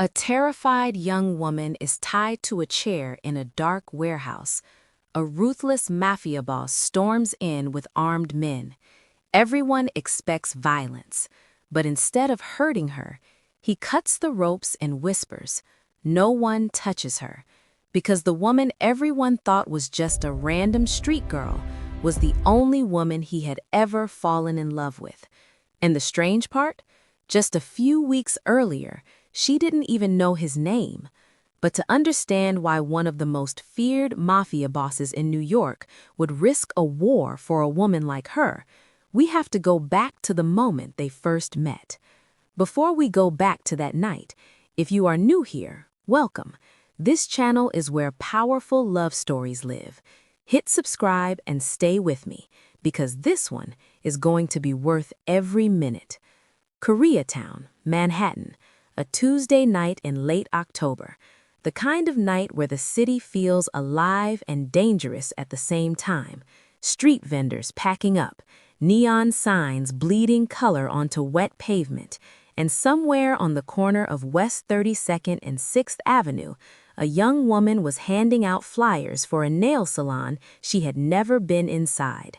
A terrified young woman is tied to a chair in a dark warehouse. A ruthless mafia boss storms in with armed men. Everyone expects violence, but instead of hurting her, he cuts the ropes and whispers, "No one touches her," because the woman everyone thought was just a random street girl was the only woman he had ever fallen in love with. And the strange part? Just a few weeks earlier, she didn't even know his name. But to understand why one of the most feared mafia bosses in New York would risk a war for a woman like her, we have to go back to the moment they first met. Before we go back to that night, if you are new here, welcome. This channel is where powerful love stories live. Hit subscribe and stay with me, because this one is going to be worth every minute. Koreatown, Manhattan, a Tuesday night in late October. The kind of night where the city feels alive and dangerous at the same time. Street vendors packing up, neon signs bleeding color onto wet pavement, and somewhere on the corner of West 32nd and 6th Avenue, a young woman was handing out flyers for a nail salon she had never been inside.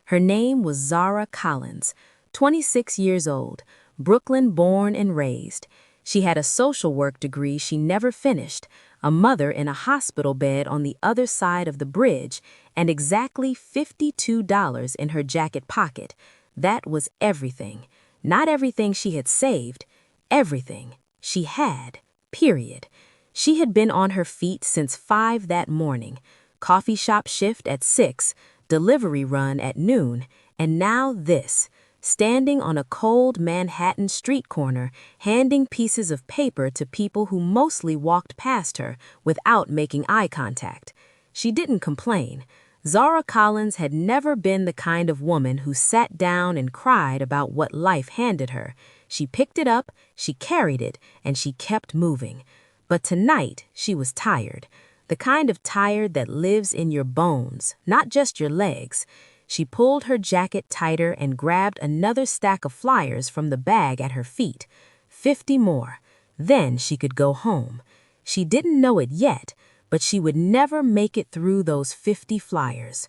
Her name was Zara Collins, 26 years old, Brooklyn born and raised. She had a social work degree she never finished, a mother in a hospital bed on the other side of the bridge, and exactly $52 in her jacket pocket. That was everything. Not everything she had saved, everything she had, period. She had been on her feet since 5 that morning, coffee shop shift at 6, delivery run at noon, and now this. Standing on a cold Manhattan street corner, handing pieces of paper to people who mostly walked past her without making eye contact. She didn't complain. Zara Collins had never been the kind of woman who sat down and cried about what life handed her. She picked it up, she carried it, and she kept moving. But tonight, she was tired. The kind of tired that lives in your bones, not just your legs. She pulled her jacket tighter and grabbed another stack of flyers from the bag at her feet. 50 more. Then she could go home. She didn't know it yet, but she would never make it through those 50 flyers.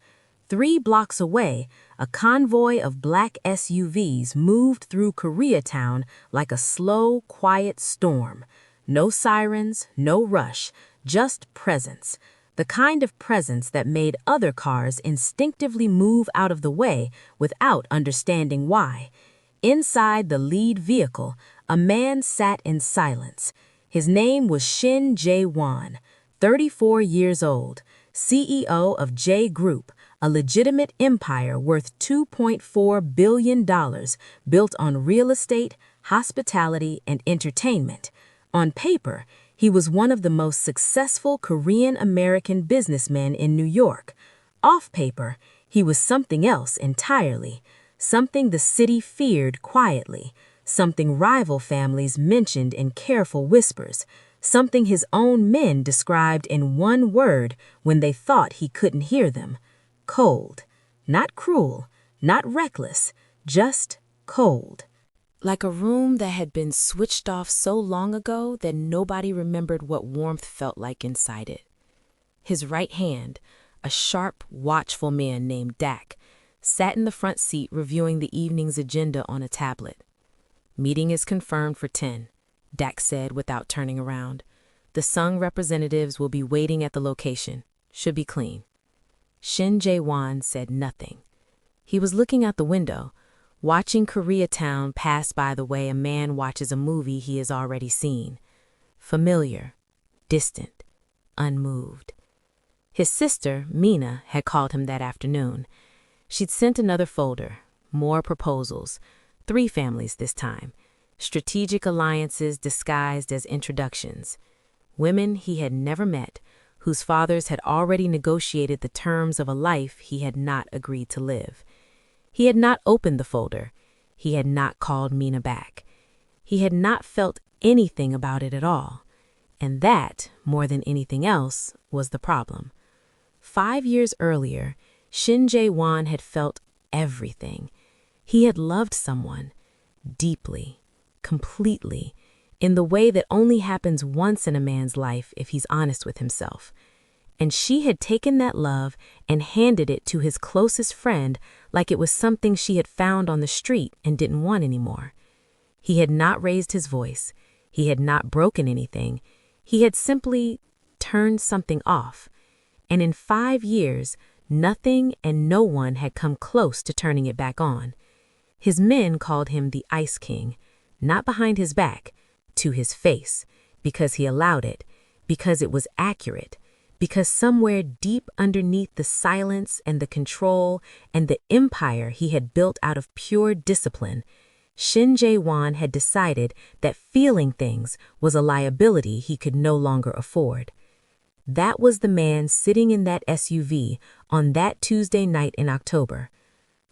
3 blocks away, a convoy of black SUVs moved through Koreatown like a slow, quiet storm. No sirens, no rush, just presence. The kind of presence that made other cars instinctively move out of the way without understanding why. Inside the lead vehicle, a man sat in silence. His name was Shin Jae-won, 34 years old, CEO of J Group, a legitimate empire worth $2.4 billion built on real estate, hospitality, and entertainment. On paper, he was one of the most successful Korean-American businessmen in New York. Off paper, he was something else entirely, something the city feared quietly, something rival families mentioned in careful whispers, something his own men described in one word when they thought he couldn't hear them. Cold. Not cruel, not reckless, just cold. Like a room that had been switched off so long ago that nobody remembered what warmth felt like inside it. His right hand, a sharp, watchful man named Dak, sat in the front seat reviewing the evening's agenda on a tablet. "Meeting is confirmed for 10, Dak said without turning around. "The Sung representatives will be waiting at the location. Should be clean." Shin Jae-won said nothing. He was looking out the window, watching Koreatown pass by the way a man watches a movie he has already seen. Familiar, distant, unmoved. His sister, Mina, had called him that afternoon. She'd sent another folder, more proposals, 3 families this time, strategic alliances disguised as introductions. Women he had never met, whose fathers had already negotiated the terms of a life he had not agreed to live. He had not opened the folder. He had not called Mina back. He had not felt anything about it at all. And that, more than anything else, was the problem. 5 years earlier, Shin Jae-won had felt everything. He had loved someone, deeply, completely, in the way that only happens once in a man's life if he's honest with himself. And she had taken that love and handed it to his closest friend like it was something she had found on the street and didn't want anymore. He had not raised his voice. He had not broken anything. He had simply turned something off. And in 5 years, nothing and no one had come close to turning it back on. His men called him the Ice King, not behind his back, to his face, because he allowed it, because it was accurate, because somewhere deep underneath the silence and the control and the empire he had built out of pure discipline, Shin Jae-won had decided that feeling things was a liability he could no longer afford. That was the man sitting in that SUV on that Tuesday night in October.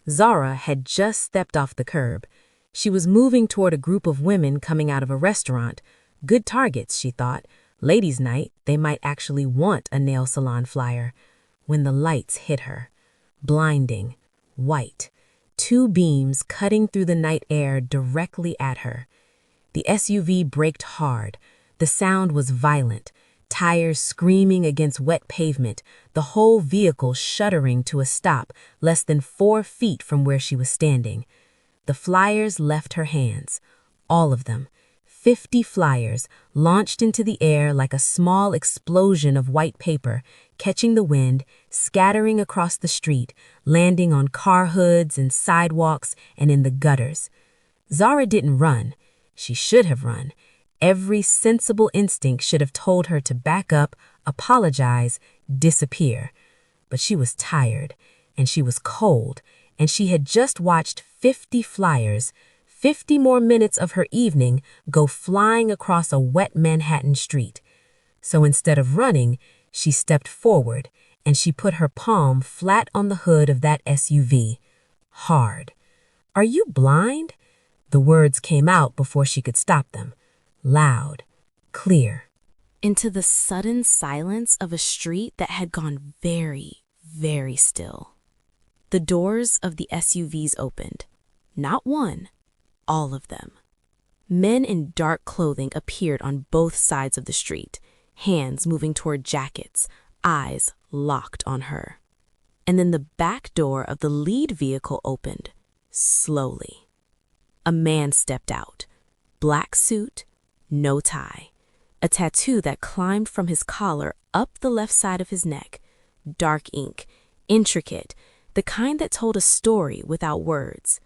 Zara had just stepped off the curb. She was moving toward a group of women coming out of a restaurant. Good targets, she thought. Ladies' night, they might actually want a nail salon flyer. When the lights hit her. Blinding, white, 2 beams cutting through the night air directly at her. The SUV braked hard. The sound was violent. Tires screaming against wet pavement, the whole vehicle shuddering to a stop less than 4 feet from where she was standing. The flyers left her hands, all of them. 50 flyers launched into the air like a small explosion of white paper, catching the wind, scattering across the street, landing on car hoods and sidewalks and in the gutters. Zara didn't run. She should have run. Every sensible instinct should have told her to back up, apologize, disappear. But she was tired, and she was cold, and she had just watched 50 flyers, 50 more minutes of her evening, go flying across a wet Manhattan street. So instead of running, she stepped forward, and she put her palm flat on the hood of that SUV. Hard. "Are you blind?" The words came out before she could stop them. Loud, clear. Into the sudden silence of a street that had gone very, very still. The doors of the SUVs opened. Not one, all of them. Men in dark clothing appeared on both sides of the street, hands moving toward jackets, eyes locked on her. And then the back door of the lead vehicle opened, slowly. A man stepped out, black suit, no tie, a tattoo that climbed from his collar up the left side of his neck, dark ink, intricate, the kind that told a story without words.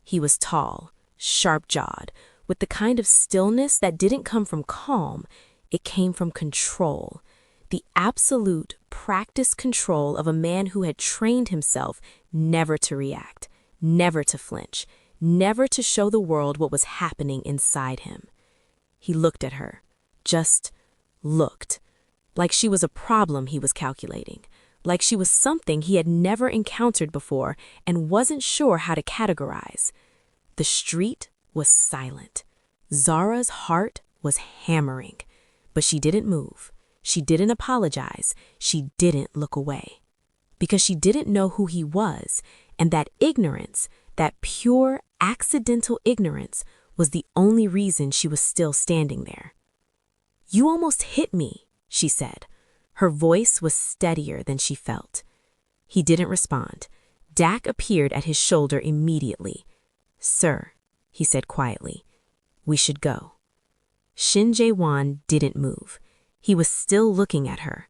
He was tall, sharp-jawed, with the kind of stillness that didn't come from calm, it came from control, the absolute, practiced control of a man who had trained himself never to react, never to flinch, never to show the world what was happening inside him. He looked at her, just looked, like she was a problem he was calculating, like she was something he had never encountered before and wasn't sure how to categorize. The street was silent. Zara's heart was hammering, but she didn't move. She didn't apologize. She didn't look away. Because she didn't know who he was, and that ignorance, that pure, accidental ignorance, was the only reason she was still standing there. "You almost hit me," she said. Her voice was steadier than she felt. He didn't respond. Dak appeared at his shoulder immediately. "Sir," he said quietly, "we should go." Shin Jae-won didn't move. He was still looking at her.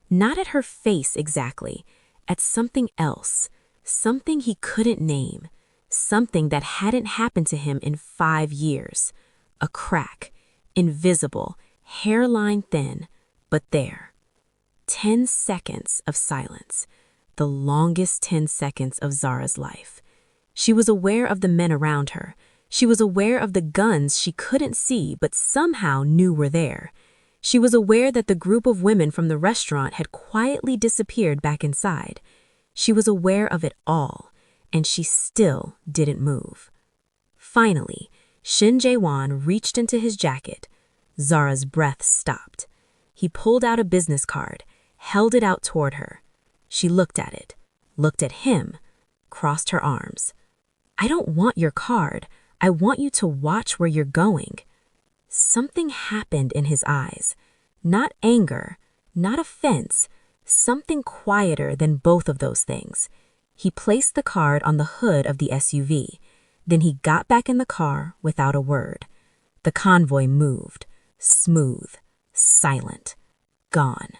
Not at her face exactly, at something else, something he couldn't name. Something that hadn't happened to him in 5 years. A crack, invisible, hairline thin, but there. 10 seconds of silence, the longest 10 seconds of Zara's life. She was aware of the men around her. She was aware of the guns she couldn't see but somehow knew were there. She was aware that the group of women from the restaurant had quietly disappeared back inside. She was aware of it all. And she still didn't move. Finally, Shin Jae-won reached into his jacket. Zara's breath stopped. He pulled out a business card, held it out toward her. She looked at it, looked at him, crossed her arms. "I don't want your card. I want you to watch where you're going." Something happened in his eyes. Not anger, not offense, something quieter than both of those things. He placed the card on the hood of the SUV. Then he got back in the car without a word. The convoy moved, smooth, silent, gone.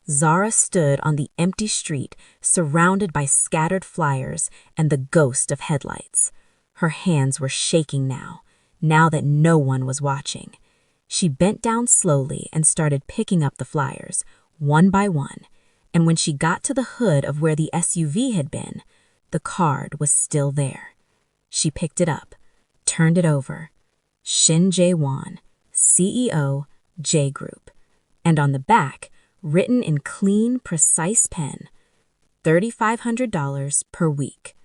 Zara stood on the empty street, surrounded by scattered flyers and the ghost of headlights. Her hands were shaking now that no one was watching. She bent down slowly and started picking up the flyers, one by one, and when she got to the hood of where the SUV had been, the card was still there. She picked it up, turned it over. Shin Jae-won, CEO, J Group. And on the back, written in clean, precise pen, $3,500 per week.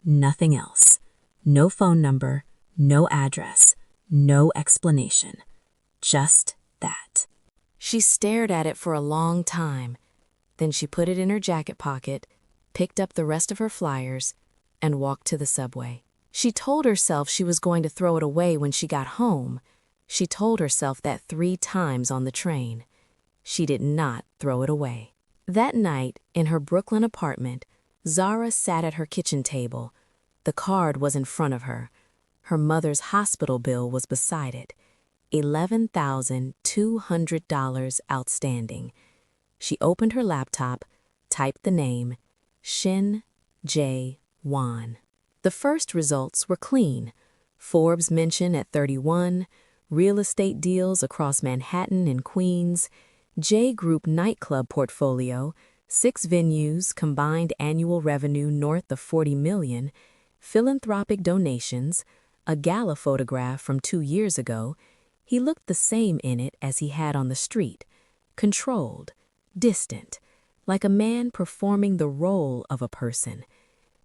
Nothing else. No phone number, no address, no explanation. Just that. She stared at it for a long time. Then she put it in her jacket pocket, picked up the rest of her flyers, and walked to the subway. She told herself she was going to throw it away when she got home. She told herself that 3 times on the train. She did not throw it away. That night, in her Brooklyn apartment, Zara sat at her kitchen table. The card was in front of her. Her mother's hospital bill was beside it. $11,200 outstanding. She opened her laptop, typed the name, Shin Jae-won. The first results were clean. Forbes mention at 31, real estate deals across Manhattan and Queens, J Group nightclub portfolio, 6 venues, combined annual revenue north of $40 million, philanthropic donations, a gala photograph from 2 years ago. He looked the same in it as he had on the street, controlled, distant, like a man performing the role of a person.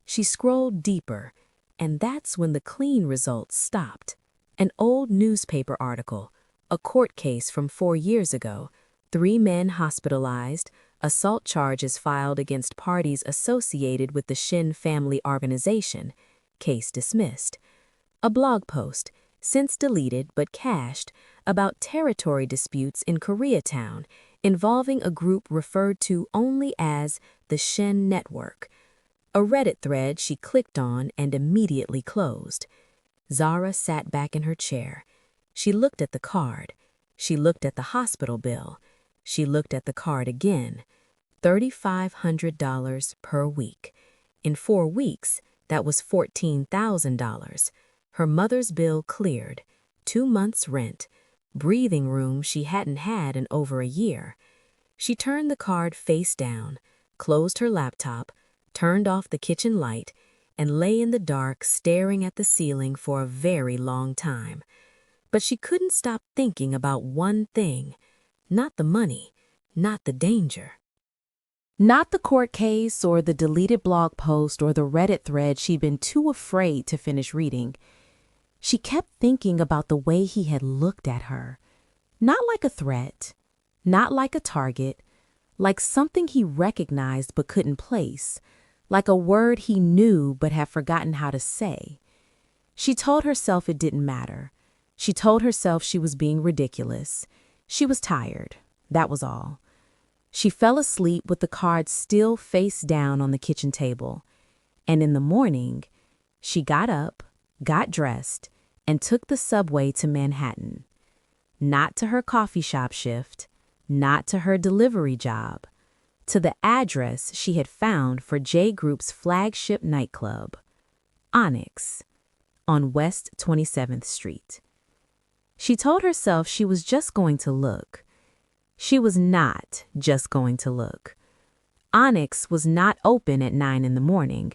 She scrolled deeper, and that's when the clean results stopped. An old newspaper article, a court case from 4 years ago, 3 men hospitalized, assault charges filed against parties associated with the Shin family organization, case dismissed. A blog post, since deleted but cached, about territory disputes in Koreatown involving a group referred to only as the Shin Network. A Reddit thread she clicked on and immediately closed. Zara sat back in her chair. She looked at the card. She looked at the hospital bill. She looked at the card again. $3,500 per week. In 4 weeks, that was $14,000. Her mother's bill cleared. 2 months' rent. Breathing room she hadn't had in over a year. She turned the card face down, closed her laptop, turned off the kitchen light, and lay in the dark staring at the ceiling for a very long time. But she couldn't stop thinking about one thing. Not the money, not the danger. Not the court case or the deleted blog post or the Reddit thread she'd been too afraid to finish reading. She kept thinking about the way he had looked at her. Not like a threat, not like a target, like something he recognized but couldn't place, like a word he knew but had forgotten how to say. She told herself it didn't matter. She told herself she was being ridiculous. She was tired, that was all. She fell asleep with the card still face down on the kitchen table. And in the morning, she got up, got dressed, and took the subway to Manhattan. Not to her coffee shop shift, not to her delivery job, to the address she had found for J Group's flagship nightclub, Onyx, on West 27th Street. She told herself she was just going to look. She was not just going to look. Onyx was not open at 9 in the morning,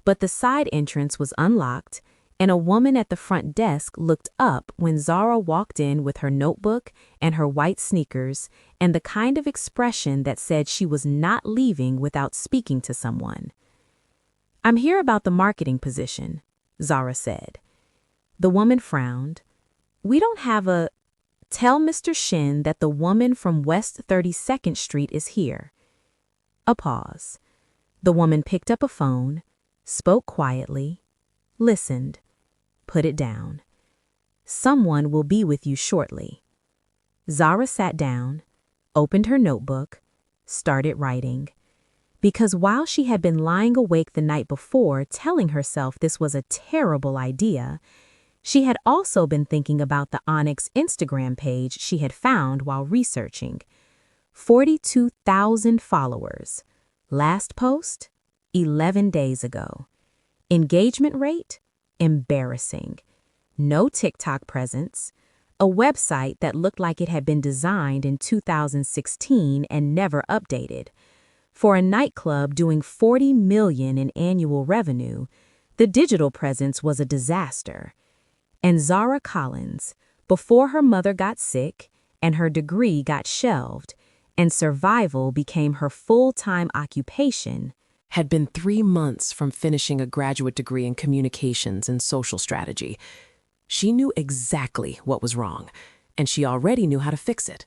but the side entrance was unlocked, and a woman at the front desk looked up when Zara walked in with her notebook and her white sneakers and the kind of expression that said she was not leaving without speaking to someone. "I'm here about the marketing position," Zara said. The woman frowned. "We don't have a—" "Tell Mr. Shin that the woman from West 32nd Street is here." A pause. The woman picked up a phone, spoke quietly, listened, put it down. Someone will be with you shortly. Zara sat down, opened her notebook, started writing. Because while she had been lying awake the night before telling herself this was a terrible idea, she had also been thinking about the Onyx Instagram page she had found while researching. 42,000 followers. Last post, 11 days ago. Engagement rate, embarrassing. No TikTok presence. A website that looked like it had been designed in 2016 and never updated. For a nightclub doing $40 million in annual revenue, the digital presence was a disaster. And Zara Collins, before her mother got sick and her degree got shelved, and survival became her full-time occupation, had been 3 months from finishing a graduate degree in communications and social strategy. She knew exactly what was wrong, and she already knew how to fix it.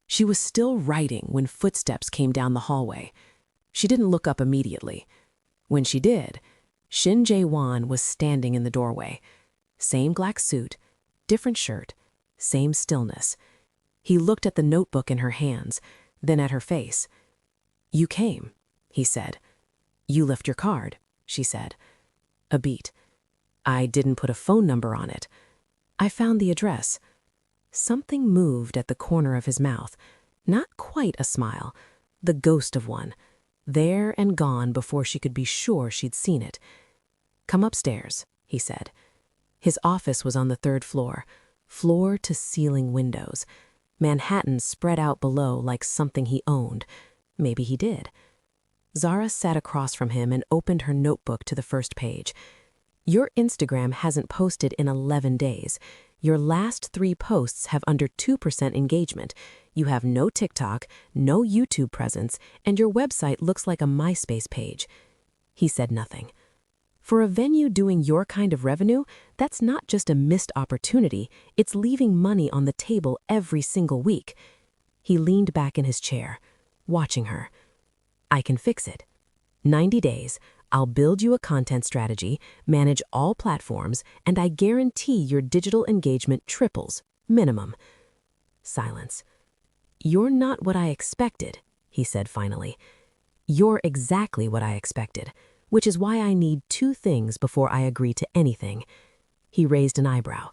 She was still writing when footsteps came down the hallway. She didn't look up immediately. When she did, Shin Jae-won was standing in the doorway. Same black suit, different shirt, same stillness. He looked at the notebook in her hands, then at her face. "You came," he said. "You left your card," she said. A beat. "I didn't put a phone number on it. I found the address." Something moved at the corner of his mouth. Not quite a smile, the ghost of one. There and gone before she could be sure she'd seen it. "Come upstairs," he said. His office was on the 3rd floor, floor-to-ceiling windows. Manhattan spread out below like something he owned. Maybe he did. Zara sat across from him and opened her notebook to the first page. "Your Instagram hasn't posted in 11 days. Your last 3 posts have under 2% engagement. You have no TikTok, no YouTube presence, and your website looks like a MySpace page." He said nothing. For a venue doing your kind of revenue, that's not just a missed opportunity, it's leaving money on the table every single week. He leaned back in his chair, watching her. "I can fix it. 90 days, I'll build you a content strategy, manage all platforms, and I guarantee your digital engagement triples, minimum." Silence. "You're not what I expected," he said finally. "You're exactly what I expected, which is why I need 2 things before I agree to anything." He raised an eyebrow.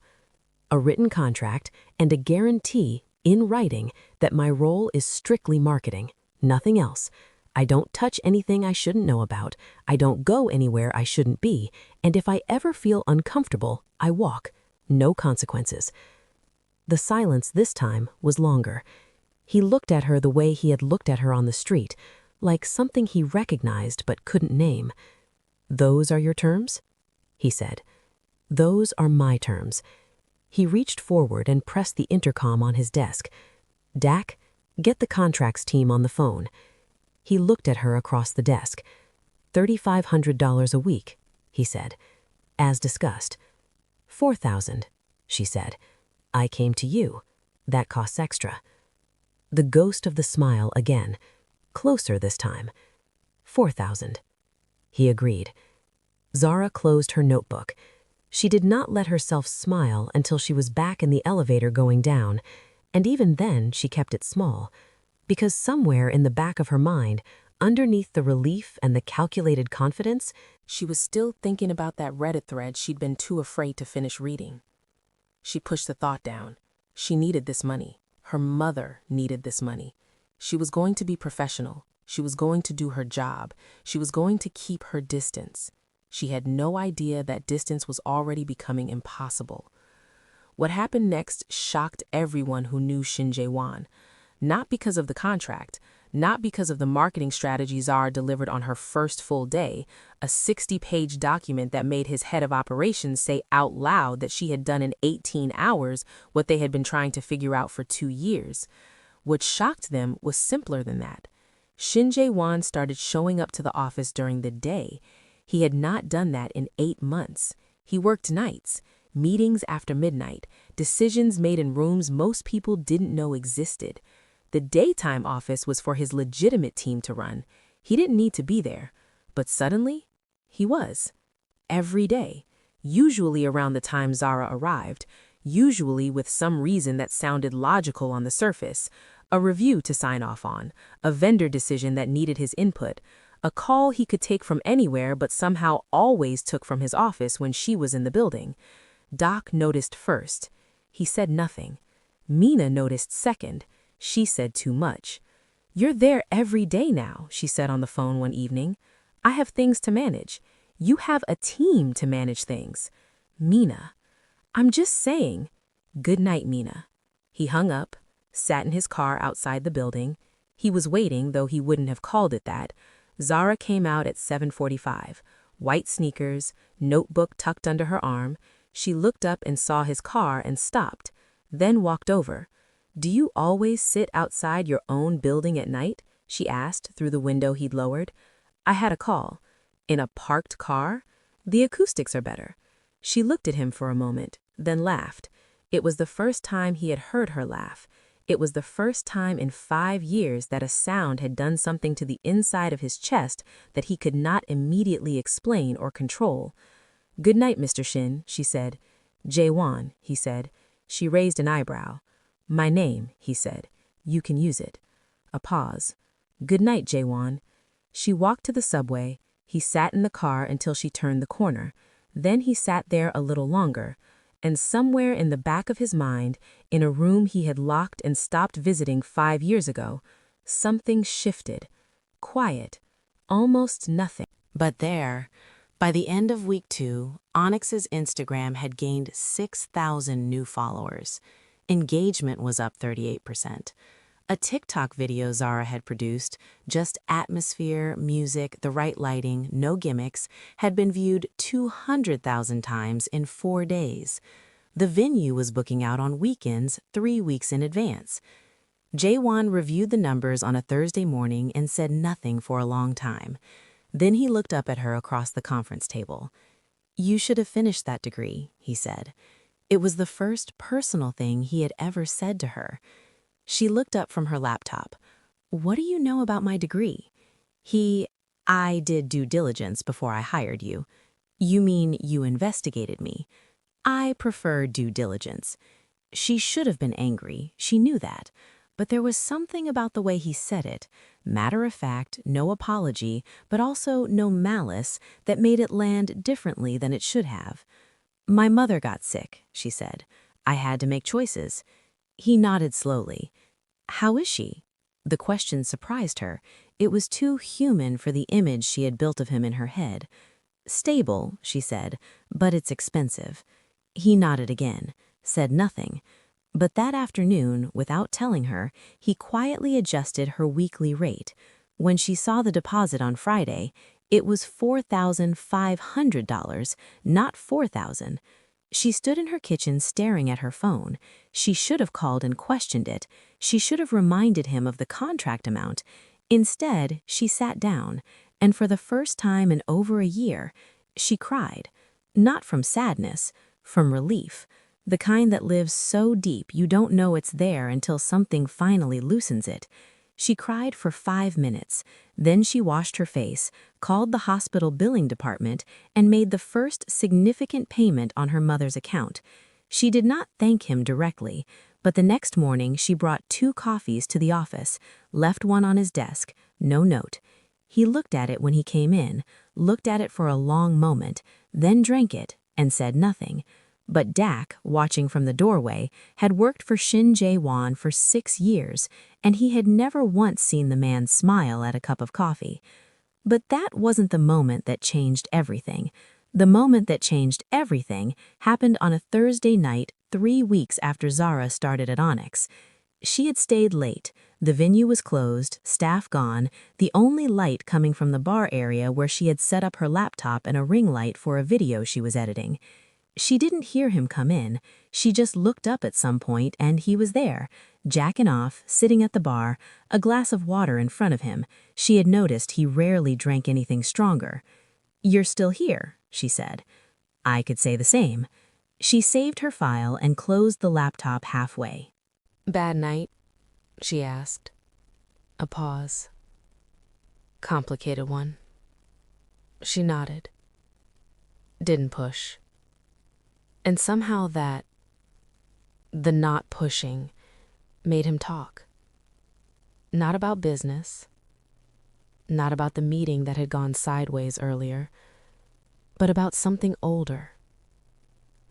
"A written contract and a guarantee, in writing, that my role is strictly marketing, nothing else. I don't touch anything I shouldn't know about, I don't go anywhere I shouldn't be, and if I ever feel uncomfortable, I walk. No consequences." The silence this time was longer. He looked at her the way he had looked at her on the street, like something he recognized but couldn't name. "Those are your terms?" he said. "Those are my terms." He reached forward and pressed the intercom on his desk. "Dak, get the contracts team on the phone." He looked at her across the desk. $3,500 a week, he said. As discussed. $4,000, she said. I came to you. That costs extra. The ghost of the smile again. Closer this time. $4,000. He agreed. Zara closed her notebook. She did not let herself smile until she was back in the elevator going down, and even then she kept it small. Because somewhere in the back of her mind, underneath the relief and the calculated confidence, she was still thinking about that Reddit thread she'd been too afraid to finish reading. She pushed the thought down. She needed this money. Her mother needed this money. She was going to be professional. She was going to do her job. She was going to keep her distance. She had no idea that distance was already becoming impossible. What happened next shocked everyone who knew Shin Jae-won. Not because of the contract, not because of the marketing strategy Zara delivered on her first full day, a 60-page document that made his head of operations say out loud that she had done in 18 hours what they had been trying to figure out for 2 years. What shocked them was simpler than that. Shin Jae-won started showing up to the office during the day. He had not done that in 8 months. He worked nights, meetings after midnight, decisions made in rooms most people didn't know existed. The daytime office was for his legitimate team to run. He didn't need to be there. But suddenly, he was. Every day, usually around the time Zara arrived, usually with some reason that sounded logical on the surface, a review to sign off on, a vendor decision that needed his input, a call he could take from anywhere but somehow always took from his office when she was in the building. Doc noticed first. He said nothing. Mina noticed second. She said too much. "You're there every day now," she said on the phone one evening. "I have things to manage. You have a team to manage things." Mina. "I'm just saying." "Good night, Mina." He hung up, sat in his car outside the building. He was waiting, though he wouldn't have called it that. Zara came out at 7:45. White sneakers, notebook tucked under her arm. She looked up and saw his car and stopped, then walked over. "Do you always sit outside your own building at night?" she asked through the window he'd lowered. "I had a call." "In a parked car? The acoustics are better." She looked at him for a moment, then laughed. It was the first time he had heard her laugh. It was the first time in 5 years that a sound had done something to the inside of his chest that he could not immediately explain or control. "Good night, Mr. Shin," she said. "Jae-won," he said. She raised an eyebrow. "My name," he said. "You can use it." A pause. "Good night, Jae-won." She walked to the subway. He sat in the car until she turned the corner. Then he sat there a little longer. And somewhere in the back of his mind, in a room he had locked and stopped visiting 5 years ago, something shifted. Quiet. Almost nothing. But there, by the end of week 2, Onyx's Instagram had gained 6,000 new followers. Engagement was up 38%. A TikTok video Zara had produced, just atmosphere, music, the right lighting, no gimmicks, had been viewed 200,000 times in 4 days. The venue was booking out on weekends 3 weeks in advance. Jae-won reviewed the numbers on a Thursday morning and said nothing for a long time. Then he looked up at her across the conference table. "You should have finished that degree," he said. It was the first personal thing he had ever said to her. She looked up from her laptop. "What do you know about my degree?" "I did due diligence before I hired you." "You mean you investigated me?" "I prefer due diligence." She should have been angry, she knew that. But there was something about the way he said it, matter of fact, no apology, but also no malice, that made it land differently than it should have. "My mother got sick," she said. "I had to make choices." He nodded slowly. "How is she?" The question surprised her. It was too human for the image she had built of him in her head. "Stable," she said, "but it's expensive." He nodded again, said nothing. But that afternoon, without telling her, he quietly adjusted her weekly rate. When she saw the deposit on Friday, it was $4,500, not $4,000. She stood in her kitchen staring at her phone. She should have called and questioned it. She should have reminded him of the contract amount. Instead, she sat down, and for the first time in over a year, she cried. Not from sadness, from relief. The kind that lives so deep you don't know it's there until something finally loosens it. She cried for 5 minutes. Then she washed her face, called the hospital billing department, and made the first significant payment on her mother's account. She did not thank him directly, but the next morning she brought 2 coffees to the office, left one on his desk, no note. He looked at it when he came in, looked at it for a long moment, then drank it and said nothing. But Dak, watching from the doorway, had worked for Shin Jae-won for 6 years, and he had never once seen the man smile at a cup of coffee. But that wasn't the moment that changed everything. The moment that changed everything happened on a Thursday night 3 weeks after Zara started at Onyx. She had stayed late. The venue was closed, staff gone, the only light coming from the bar area where she had set up her laptop and a ring light for a video she was editing. She didn't hear him come in. She just looked up at some point and he was there, jacking off, sitting at the bar, a glass of water in front of him. She had noticed he rarely drank anything stronger. "You're still here," she said. I could say the same. She saved her file and closed the laptop halfway. "Bad night?" she asked. A pause. "Complicated one." She nodded. Didn't push. And somehow that The not pushing made him talk. Not about business, not about the meeting that had gone sideways earlier, but about something older,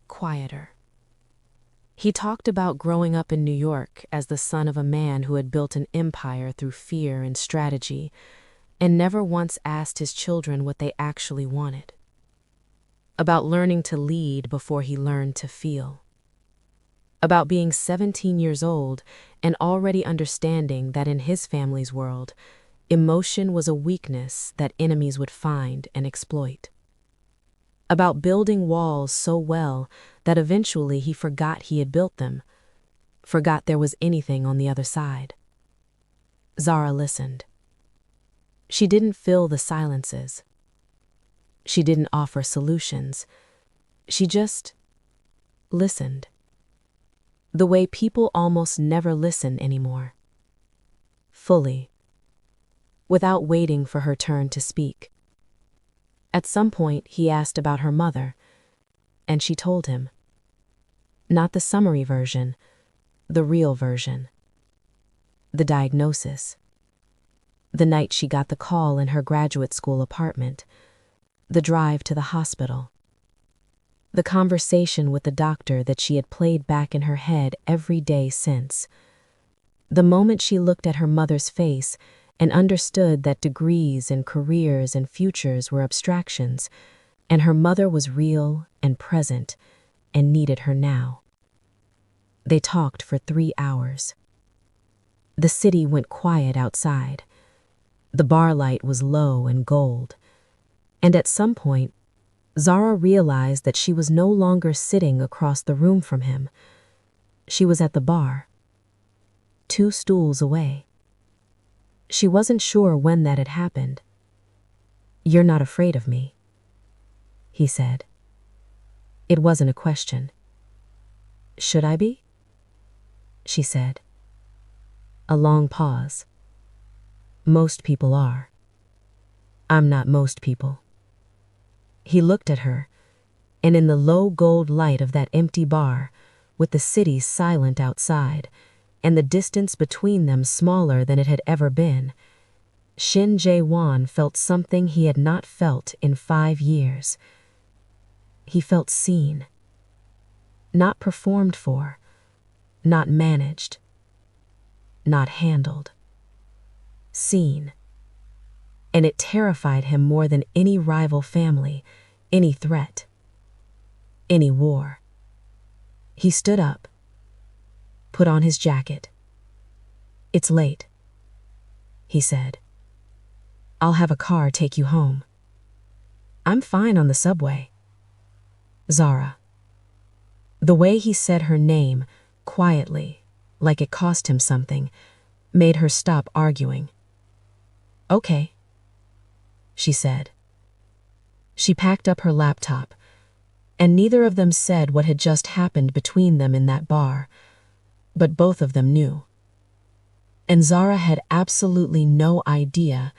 quieter. He talked about growing up in New York as the son of a man who had built an empire through fear and strategy, and never once asked his children what they actually wanted. About learning to lead before he learned to feel. About being 17 years old and already understanding that in his family's world, emotion was a weakness that enemies would find and exploit. About building walls so well that eventually he forgot he had built them, forgot there was anything on the other side. Zara listened. She didn't fill the silences. She didn't offer solutions. She just listened. The way people almost never listen anymore. Fully. Without waiting for her turn to speak. At some point, he asked about her mother, and she told him. Not the summary version, the real version. The diagnosis. The night she got the call in her graduate school apartment. The drive to the hospital. The conversation with the doctor that she had played back in her head every day since. The moment she looked at her mother's face and understood that degrees and careers and futures were abstractions, and her mother was real and present and needed her now. They talked for 3 hours. The city went quiet outside. The bar light was low and gold. And at some point, Zara realized that she was no longer sitting across the room from him. She was at the bar, 2 stools away. She wasn't sure when that had happened. "You're not afraid of me," he said. It wasn't a question. "Should I be?" she said. A long pause. "Most people are. I'm not most people." He looked at her, and in the low gold light of that empty bar, with the city silent outside, and the distance between them smaller than it had ever been, Shin Jae-won felt something he had not felt in 5 years. He felt seen. Not performed for, not managed, not handled. Seen. And it terrified him more than any rival family, any threat, any war. He stood up, put on his jacket. "It's late," he said. "I'll have a car take you home." "I'm fine on the subway." Zara. The way he said her name, quietly, like it cost him something, made her stop arguing. "Okay," she said. She packed up her laptop, and neither of them said what had just happened between them in that bar, but both of them knew. And Zara had absolutely no idea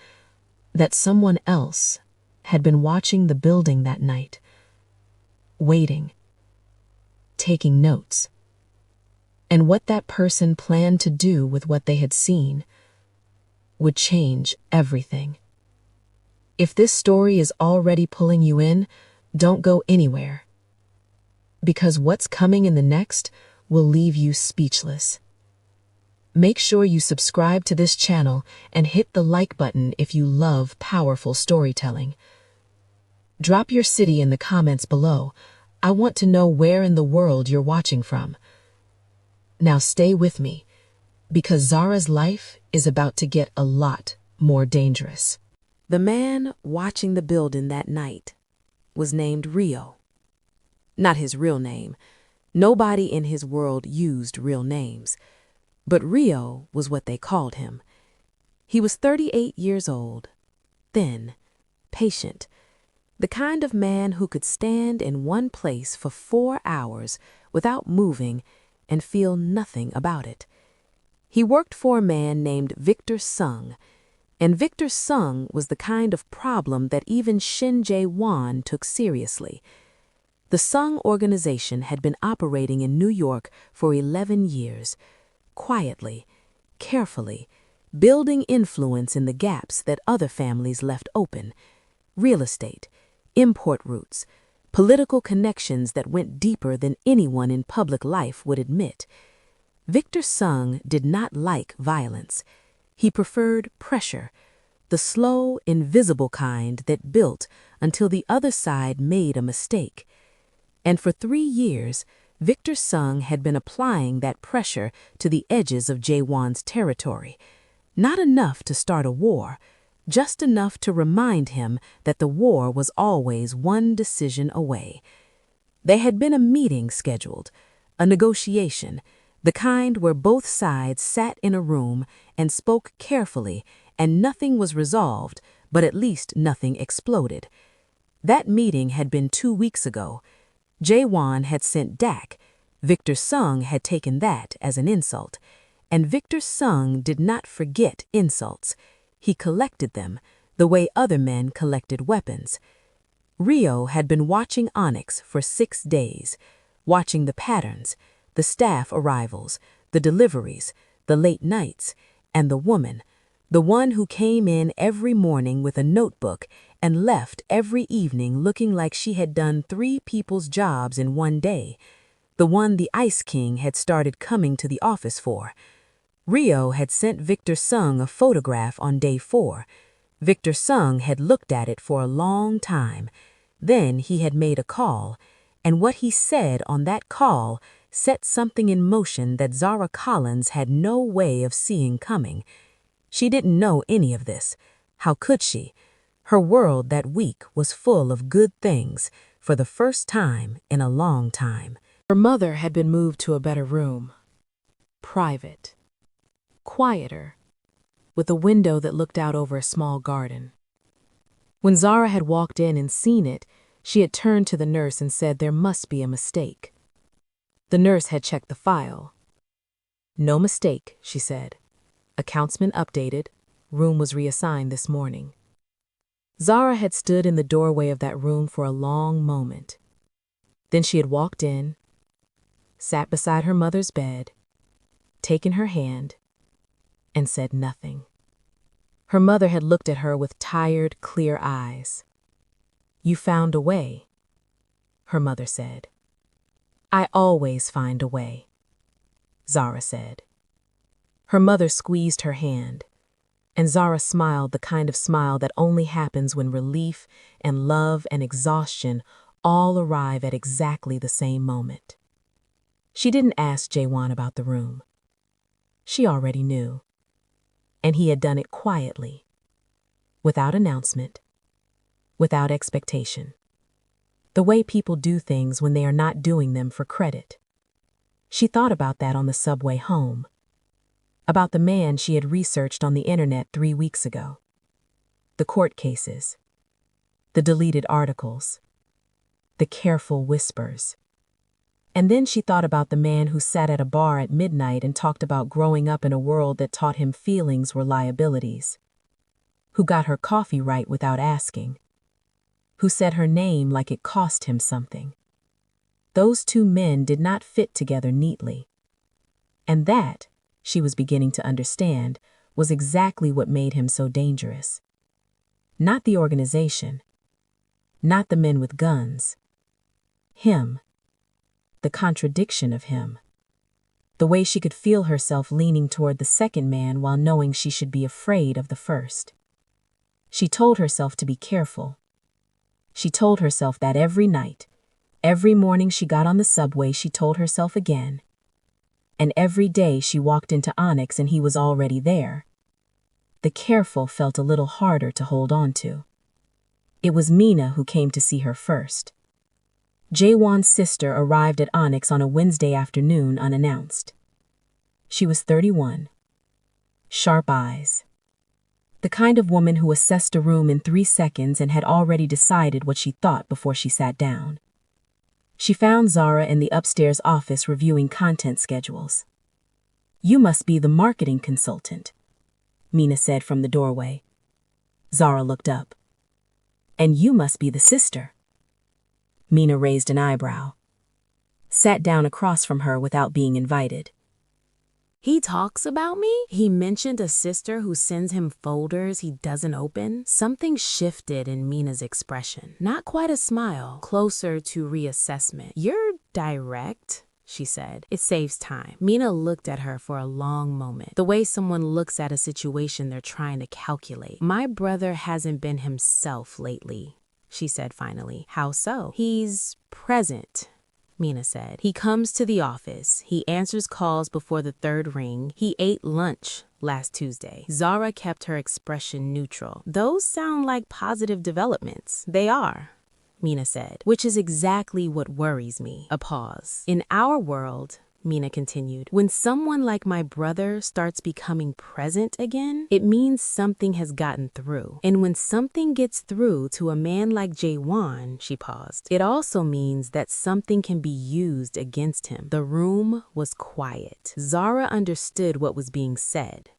that someone else had been watching the building that night, waiting, taking notes. And what that person planned to do with what they had seen would change everything. If this story is already pulling you in, don't go anywhere. Because what's coming in the next will leave you speechless. Make sure you subscribe to this channel and hit the like button if you love powerful storytelling. Drop your city in the comments below. I want to know where in the world you're watching from. Now stay with me, because Zara's life is about to get a lot more dangerous. The man watching the building that night was named Rio. Not his real name. Nobody in his world used real names. But Rio was what they called him. He was 38 years old, thin, patient, the kind of man who could stand in one place for 4 hours without moving and feel nothing about it. He worked for a man named Victor Sung, and Victor Sung was the kind of problem that even Shin Jae-won took seriously. The Sung organization had been operating in New York for 11 years, quietly, carefully, building influence in the gaps that other families left open: real estate, import routes, political connections that went deeper than anyone in public life would admit. Victor Sung did not like violence. He preferred pressure, the slow, invisible kind that built until the other side made a mistake. And for 3 years, Victor Sung had been applying that pressure to the edges of Jae-won's territory. Not enough to start a war, just enough to remind him that the war was always one decision away. There had been a meeting scheduled, a negotiation, the kind where both sides sat in a room and spoke carefully, and nothing was resolved, but at least nothing exploded. That meeting had been 2 weeks ago. Jae-won had sent Dak. Victor Sung had taken that as an insult. And Victor Sung did not forget insults. He collected them, the way other men collected weapons. Rio had been watching Onyx for 6 days, watching the patterns, the staff arrivals, the deliveries, the late nights, and the woman, the one who came in every morning with a notebook and left every evening looking like she had done 3 people's jobs in one day, the one the Ice King had started coming to the office for. Rio had sent Victor Sung a photograph on day 4. Victor Sung had looked at it for a long time. Then he had made a call, and what he said on that call set something in motion that Zara Collins had no way of seeing coming. She didn't know any of this. How could she? Her world that week was full of good things for the first time in a long time. Her mother had been moved to a better room. Private. Quieter, with a window that looked out over a small garden. When Zara had walked in and seen it, she had turned to the nurse and said there must be a mistake. The nurse had checked the file. No mistake, she said. Accounts been updated. Room was reassigned this morning. Zara had stood in the doorway of that room for a long moment. Then she had walked in, sat beside her mother's bed, taken her hand, and said nothing. Her mother had looked at her with tired, clear eyes. "You found a way," her mother said. "I always find a way," Zara said. Her mother squeezed her hand, and Zara smiled the kind of smile that only happens when relief and love and exhaustion all arrive at exactly the same moment. She didn't ask Jae-won about the room. She already knew. And he had done it quietly, without announcement, without expectation. The way people do things when they are not doing them for credit. She thought about that on the subway home, about the man she had researched on the internet 3 weeks ago, the court cases, the deleted articles, the careful whispers. And then she thought about the man who sat at a bar at midnight and talked about growing up in a world that taught him feelings were liabilities, who got her coffee right without asking, who said her name like it cost him something. Those 2 men did not fit together neatly. And that, she was beginning to understand, was exactly what made him so dangerous. Not the organization, not the men with guns. Him. The contradiction of him. The way she could feel herself leaning toward the second man while knowing she should be afraid of the first. She told herself to be careful. She told herself that every night, every morning she got on the subway, she told herself again. And every day she walked into Onyx and he was already there. The careful felt a little harder to hold on to. It was Mina who came to see her first. Jae-won's sister arrived at Onyx on a Wednesday afternoon unannounced. She was 31. Sharp eyes. The kind of woman who assessed a room in 3 seconds and had already decided what she thought before she sat down. She found Zara in the upstairs office reviewing content schedules. "You must be the marketing consultant," Mina said from the doorway. Zara looked up. "And you must be the sister." Mina raised an eyebrow, sat down across from her without being invited. He talks about me? He mentioned a sister who sends him folders he doesn't open? Something shifted in Mina's expression. Not quite a smile, closer to reassessment. You're direct, she said. It saves time. Mina looked at her for a long moment, the way someone looks at a situation they're trying to calculate. My brother hasn't been himself lately, she said finally. How so? He's present, Mina said. He comes to the office. He answers calls before the third ring. He ate lunch last Tuesday. Zara kept her expression neutral. Those sound like positive developments. They are, Mina said, which is exactly what worries me. A pause. In our world, Mina continued, when someone like my brother starts becoming present again, it means something has gotten through. And when something gets through to a man like Jae-won, she paused, it also means that something can be used against him. The room was quiet. Zara understood what was being said.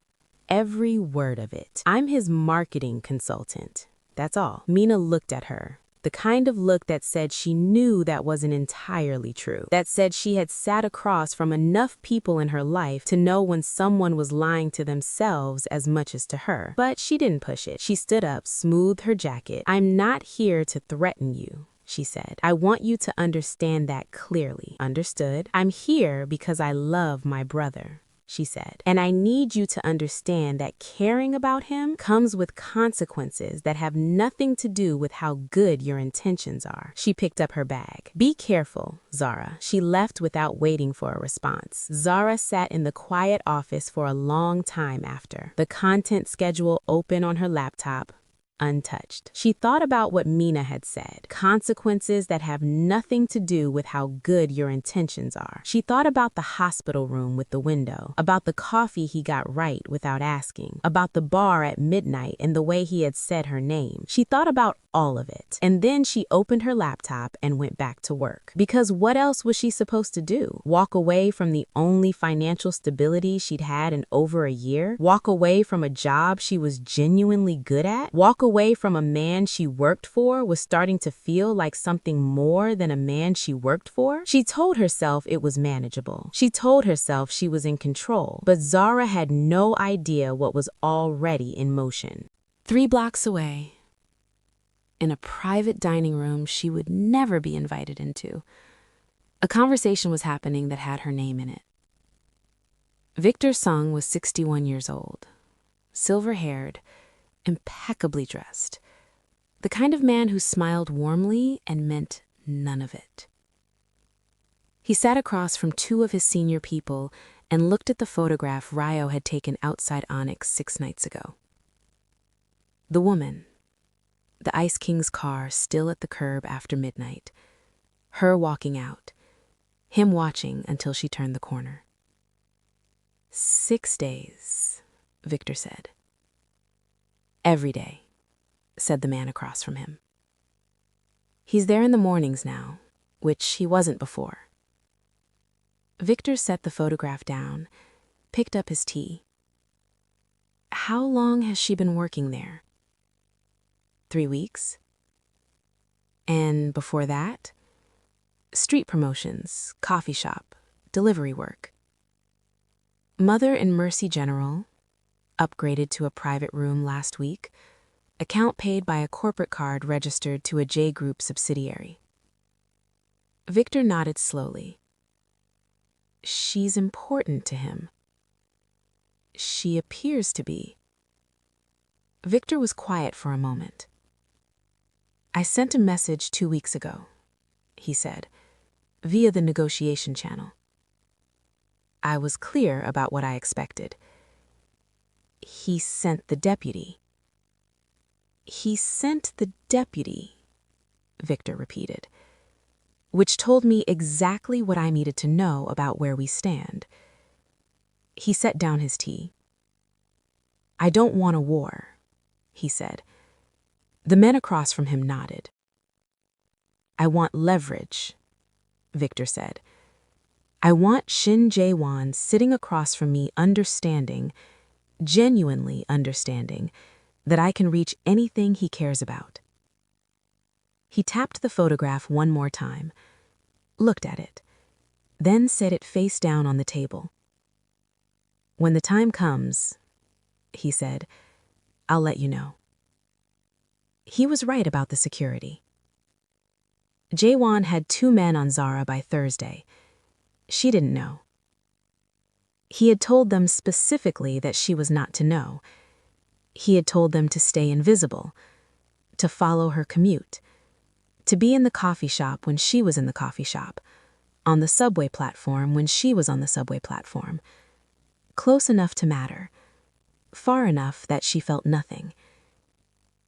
Every word of it. I'm his marketing consultant. That's all. Mina looked at her. The kind of look that said she knew that wasn't entirely true. That said she had sat across from enough people in her life to know when someone was lying to themselves as much as to her. But she didn't push it. She stood up, smoothed her jacket. I'm not here to threaten you, she said. I want you to understand that clearly. Understood? I'm here because I love my brother, she said. And I need you to understand that caring about him comes with consequences that have nothing to do with how good your intentions are. She picked up her bag. Be careful, Zara. She left without waiting for a response. Zara sat in the quiet office for a long time after, the content schedule open on her laptop, untouched. She thought about what Mina had said, consequences that have nothing to do with how good your intentions are. She thought about the hospital room with the window, about the coffee he got right without asking, about the bar at midnight and the way he had said her name. She thought about all of it. And then she opened her laptop and went back to work. Because what else was she supposed to do? Walk away from the only financial stability she'd had in over a year? Walk away from a job she was genuinely good at? Walk away from a man she worked for was starting to feel like something more than a man she worked for? She told herself it was manageable. She told herself she was in control. But Zara had no idea what was already in motion. 3 blocks away, in a private dining room she would never be invited into, a conversation was happening that had her name in it. Victor Sung was 61 years old, silver-haired, impeccably dressed, the kind of man who smiled warmly and meant none of it. He sat across from 2 of his senior people and looked at the photograph Ryo had taken outside Onyx 6 nights ago. The woman, the Ice King's car still at the curb after midnight, her walking out, him watching until she turned the corner. 6 days, Victor said. Every day, said the man across from him. He's there in the mornings now, which he wasn't before. Victor set the photograph down, picked up his tea. How long has she been working there? 3 weeks? And before that? Street promotions, coffee shop, delivery work. Mother in Mercy General, upgraded to a private room last week, account paid by a corporate card registered to a J Group subsidiary. Victor nodded slowly. She's important to him. She appears to be. Victor was quiet for a moment. I sent a message 2 weeks ago, he said, via the negotiation channel. I was clear about what I expected. He sent the deputy. He sent the deputy, Victor repeated, which told me exactly what I needed to know about where we stand. He set down his tea. I don't want a war, he said. The men across from him nodded. I want leverage, Victor said. I want Shin Jae-won sitting across from me understanding, genuinely understanding, that I can reach anything he cares about. He tapped the photograph one more time, looked at it, then set it face down on the table. "When the time comes," he said, "I'll let you know." He was right about the security. Jae-won had 2 men on Zara by Thursday. She didn't know. He had told them specifically that she was not to know. He had told them to stay invisible, to follow her commute, to be in the coffee shop when she was in the coffee shop, on the subway platform when she was on the subway platform. Close enough to matter, far enough that she felt nothing.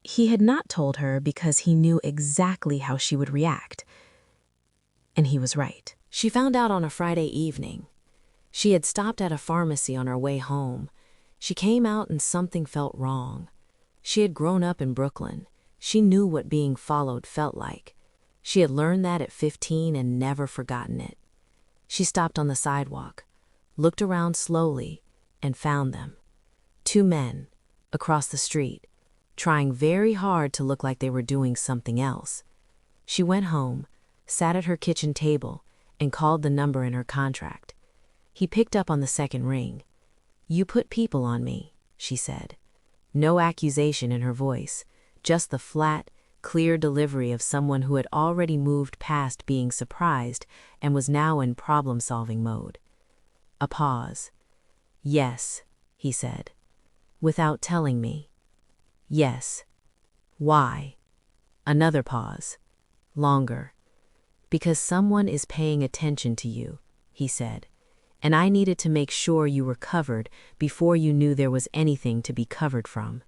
He had not told her because he knew exactly how she would react. And he was right. She found out on a Friday evening. She had stopped at a pharmacy on her way home. She came out and something felt wrong. She had grown up in Brooklyn. She knew what being followed felt like. She had learned that at 15 and never forgotten it. She stopped on the sidewalk, looked around slowly, and found them. 2 men, across the street, trying very hard to look like they were doing something else. She went home, sat at her kitchen table, and called the number in her contract. He picked up on the second ring. "You put people on me," she said. No accusation in her voice, just the flat, clear delivery of someone who had already moved past being surprised and was now in problem-solving mode. A pause. "Yes," he said. "Without telling me." "Yes." "Why?" Another pause. Longer. "Because someone is paying attention to you," he said, "and I needed to make sure you were covered before you knew there was anything to be covered from."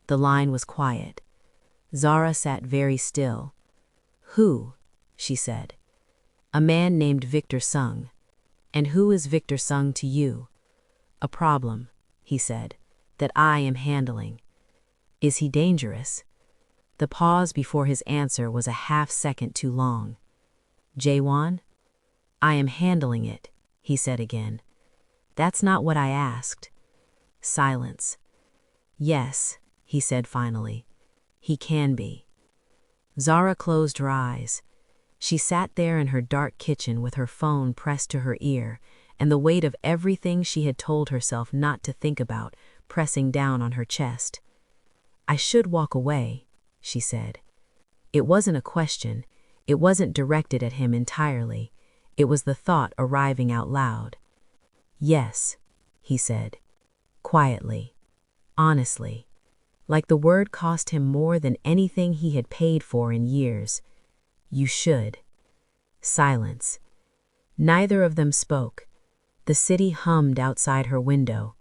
The line was quiet. Zara sat very still. "Who?" she said. "A man named Victor Sung." "And who is Victor Sung to you?" "A problem," he said, "that I am handling." "Is he dangerous?" The pause before his answer was a half-second too long. "Jae-won?" "I am handling it," he said again. "That's not what I asked." Silence. "Yes," he said finally. "He can be." Zara closed her eyes. She sat there in her dark kitchen with her phone pressed to her ear and the weight of everything she had told herself not to think about pressing down on her chest. "I should walk away," she said. It wasn't a question. It wasn't directed at him entirely. It was the thought arriving out loud. "Yes," he said, quietly, honestly, like the word cost him more than anything he had paid for in years. "You should." Silence. Neither of them spoke. The city hummed outside her window.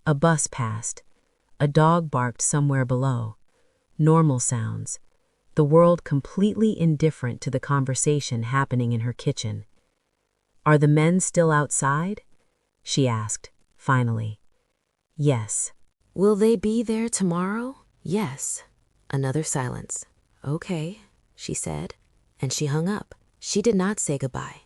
A bus passed. A dog barked somewhere below. Normal sounds. The world completely indifferent to the conversation happening in her kitchen. "Are the men still outside?" she asked, finally. "Yes." "Will they be there tomorrow?" "Yes." Another silence. "Okay," she said, and she hung up. She did not say goodbye.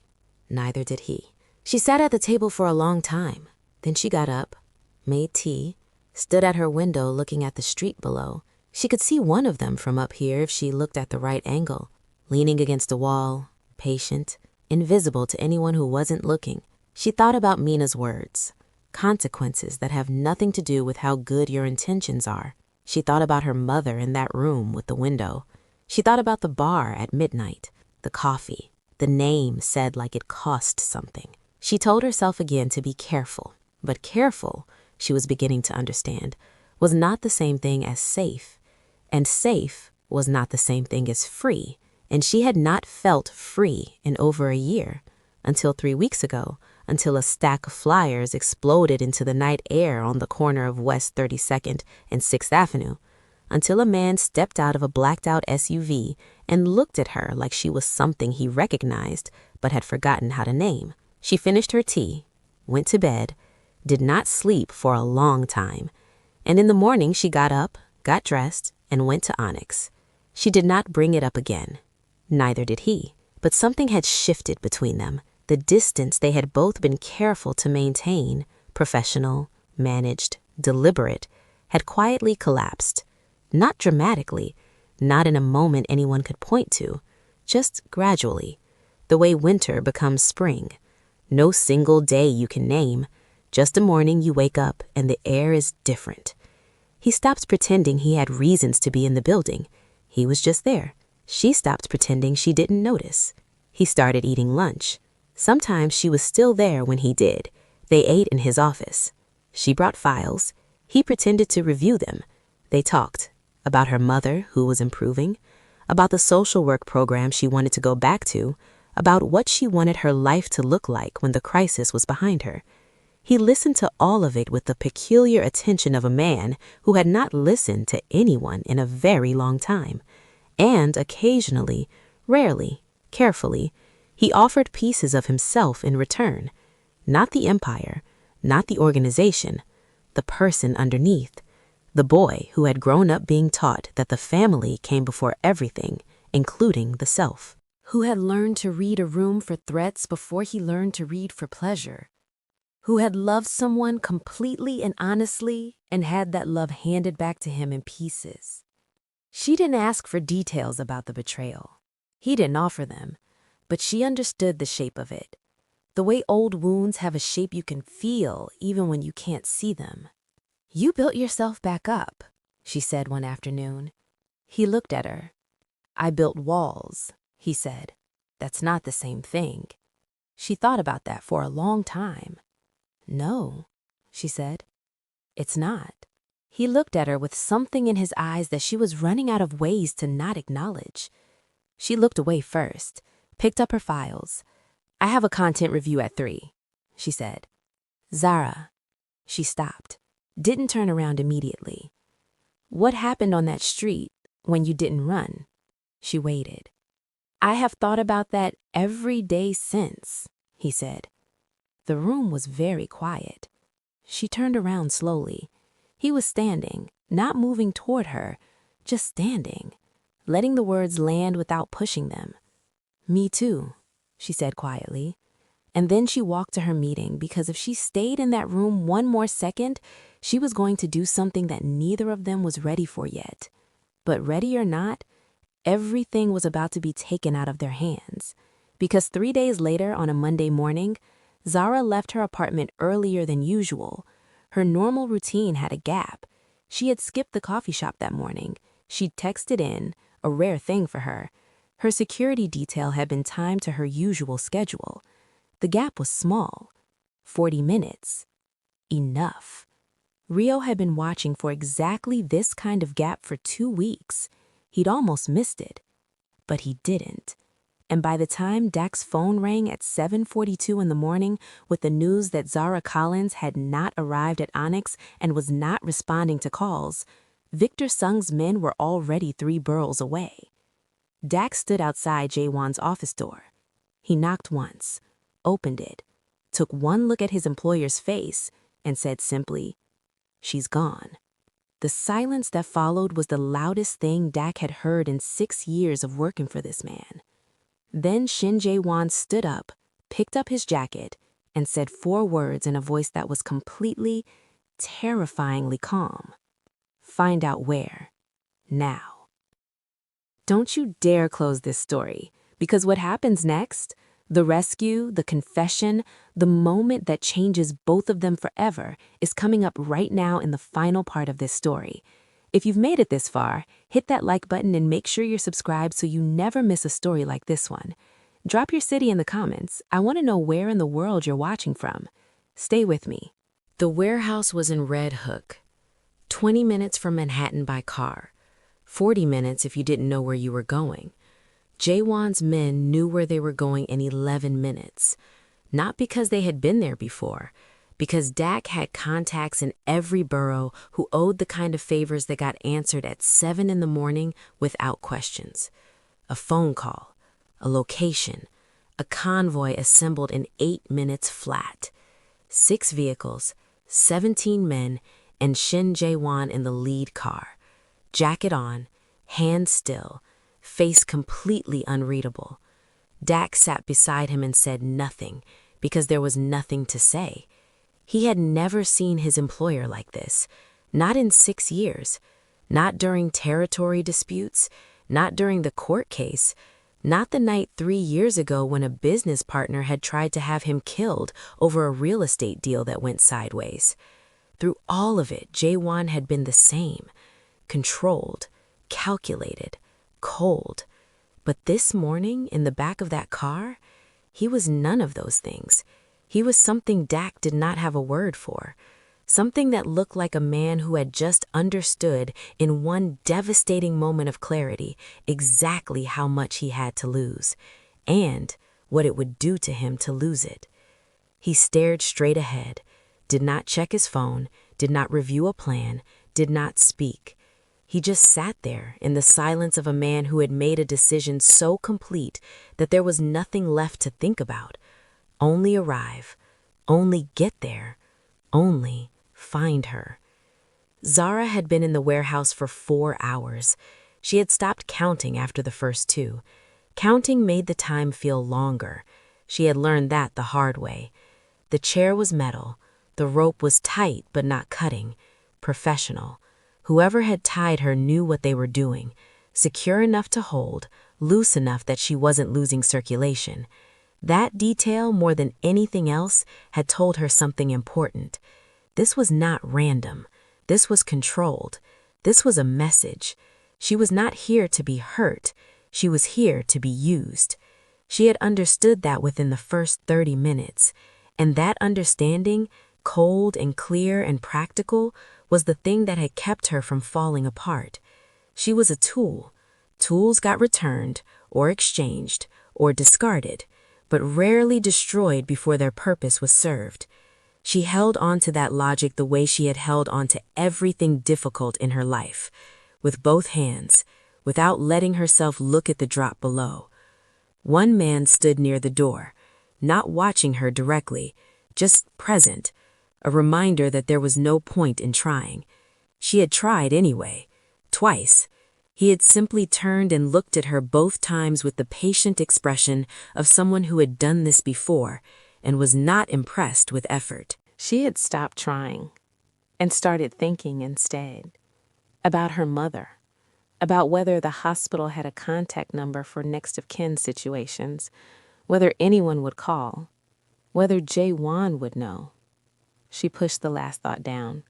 Neither did he. She sat at the table for a long time. Then she got up, made tea, stood at her window looking at the street below. She could see one of them from up here if she looked at the right angle, leaning against a wall, patient, invisible to anyone who wasn't looking. She thought about Mina's words, consequences that have nothing to do with how good your intentions are. She thought about her mother in that room with the window. She thought about the bar at midnight, the coffee, the name said like it cost something. She told herself again to be careful, but careful, she was beginning to understand, was not the same thing as safe, and safe was not the same thing as free, and she had not felt free in over a year, until 3 weeks ago, until a stack of flyers exploded into the night air on the corner of West 32nd and 6th Avenue, until a man stepped out of a blacked-out SUV and looked at her like she was something he recognized but had forgotten how to name. She finished her tea, went to bed, did not sleep for a long time, and in the morning she got up, got dressed, and went to Onyx. She did not bring it up again. Neither did he. But something had shifted between them. The distance they had both been careful to maintain, professional, managed, deliberate, had quietly collapsed. Not dramatically, not in a moment anyone could point to, just gradually, the way winter becomes spring. No single day you can name, just a morning you wake up and the air is different. He stopped pretending he had reasons to be in the building. He was just there. She stopped pretending she didn't notice. He started eating lunch. Sometimes she was still there when he did. They ate in his office. She brought files. He pretended to review them. They talked about her mother, who was improving, about the social work program she wanted to go back to, about what she wanted her life to look like when the crisis was behind her. He listened to all of it with the peculiar attention of a man who had not listened to anyone in a very long time. And occasionally, rarely, carefully, he offered pieces of himself in return. Not the empire, not the organization, the person underneath. The boy who had grown up being taught that the family came before everything, including the self. Who had learned to read a room for threats before he learned to read for pleasure. Who had loved someone completely and honestly and had that love handed back to him in pieces. She didn't ask for details about the betrayal. He didn't offer them, but she understood the shape of it. The way old wounds have a shape you can feel even when you can't see them. "You built yourself back up," she said one afternoon. He looked at her. "I built walls," he said. "That's not the same thing." She thought about that for a long time. "No," she said. "It's not." He looked at her with something in his eyes that she was running out of ways to not acknowledge. She looked away first, picked up her files. "I have a content review at 3, she said. "Zara." She stopped, didn't turn around immediately. "What happened on that street when you didn't run?" She waited. "I have thought about that every day since," he said. The room was very quiet. She turned around slowly. He was standing, not moving toward her, just standing, letting the words land without pushing them. "Me too," she said quietly. And then she walked to her meeting because if she stayed in that room one more second, she was going to do something that neither of them was ready for yet. But ready or not, everything was about to be taken out of their hands. Because 3 days later, on a Monday morning, Zara left her apartment earlier than usual. Her normal routine had a gap. She had skipped the coffee shop that morning. She'd texted in, a rare thing for her. Her security detail had been timed to her usual schedule. The gap was small, 40 minutes. Enough. Rio had been watching for exactly this kind of gap for 2 weeks. He'd almost missed it, but he didn't. And by the time Dak's phone rang at 7:42 in the morning with the news that Zara Collins had not arrived at Onyx and was not responding to calls, Victor Sung's men were already 3 boroughs away. Dak stood outside Jae-won's office door. He knocked once, opened it, took one look at his employer's face, and said simply, "She's gone." The silence that followed was the loudest thing Dak had heard in 6 years of working for this man. Then Shin Jae-won stood up, picked up his jacket, and said 4 words in a voice that was completely, terrifyingly calm. "Find out where. Now." Don't you dare close this story, because what happens next, the rescue, the confession, the moment that changes both of them forever, is coming up right now in the final part of this story. If you've made it this far, hit that like button and make sure you're subscribed so you never miss a story like this one. Drop your city in the comments. I want to know where in the world you're watching from. Stay with me. The warehouse was in Red Hook, 20 minutes from Manhattan by car, 40 minutes if you didn't know where you were going. Jae-won's men knew where they were going in 11 minutes, not because they had been there before, because Dak had contacts in every borough who owed the kind of favors that got answered at 7 in the morning without questions. A phone call, a location, a convoy assembled in 8 minutes flat. 6 vehicles, 17 men, and Shin Jae-won in the lead car. Jacket on, hands still, face completely unreadable. Dak sat beside him and said nothing, because there was nothing to say. He had never seen his employer like this, not in 6 years, not during territory disputes, Not during the court case. Not the night 3 years ago when a business partner had tried to have him killed over a real estate deal that went sideways. Through all of it, Jae-won had been the same. Controlled, calculated, cold. But this morning, in the back of that car, he was none of those things. He was something Dak did not have a word for. Something that looked like a man who had just understood in one devastating moment of clarity exactly how much he had to lose, and what it would do to him to lose it. He stared straight ahead, did not check his phone, did not review a plan, did not speak. He just sat there in the silence of a man who had made a decision so complete that there was nothing left to think about. Only arrive, only get there, only find her. Zara had been in the warehouse for 4 hours. She had stopped counting after the first 2. Counting made the time feel longer. She had learned that the hard way. The chair was metal. The rope was tight but not cutting. Professional. Whoever had tied her knew what they were doing. Secure enough to hold, loose enough that she wasn't losing circulation. That detail, more than anything else, had told her something important. This was not random. This was controlled. This was a message. She was not here to be hurt. She was here to be used. She had understood that within the first 30 minutes. And that understanding, cold and clear and practical, was the thing that had kept her from falling apart. She was a tool. Tools got returned, or exchanged, or discarded, but rarely destroyed before their purpose was served. She held on to that logic the way she had held on to everything difficult in her life, with both hands, without letting herself look at the drop below. One man stood near the door, not watching her directly, just present, a reminder that there was no point in trying. She had tried anyway, twice. He had simply turned and looked at her both times with the patient expression of someone who had done this before and was not impressed with effort. She had stopped trying and started thinking instead about her mother, about whether the hospital had a contact number for next of kin situations, whether anyone would call, whether Jae-won would know. She pushed the last thought down.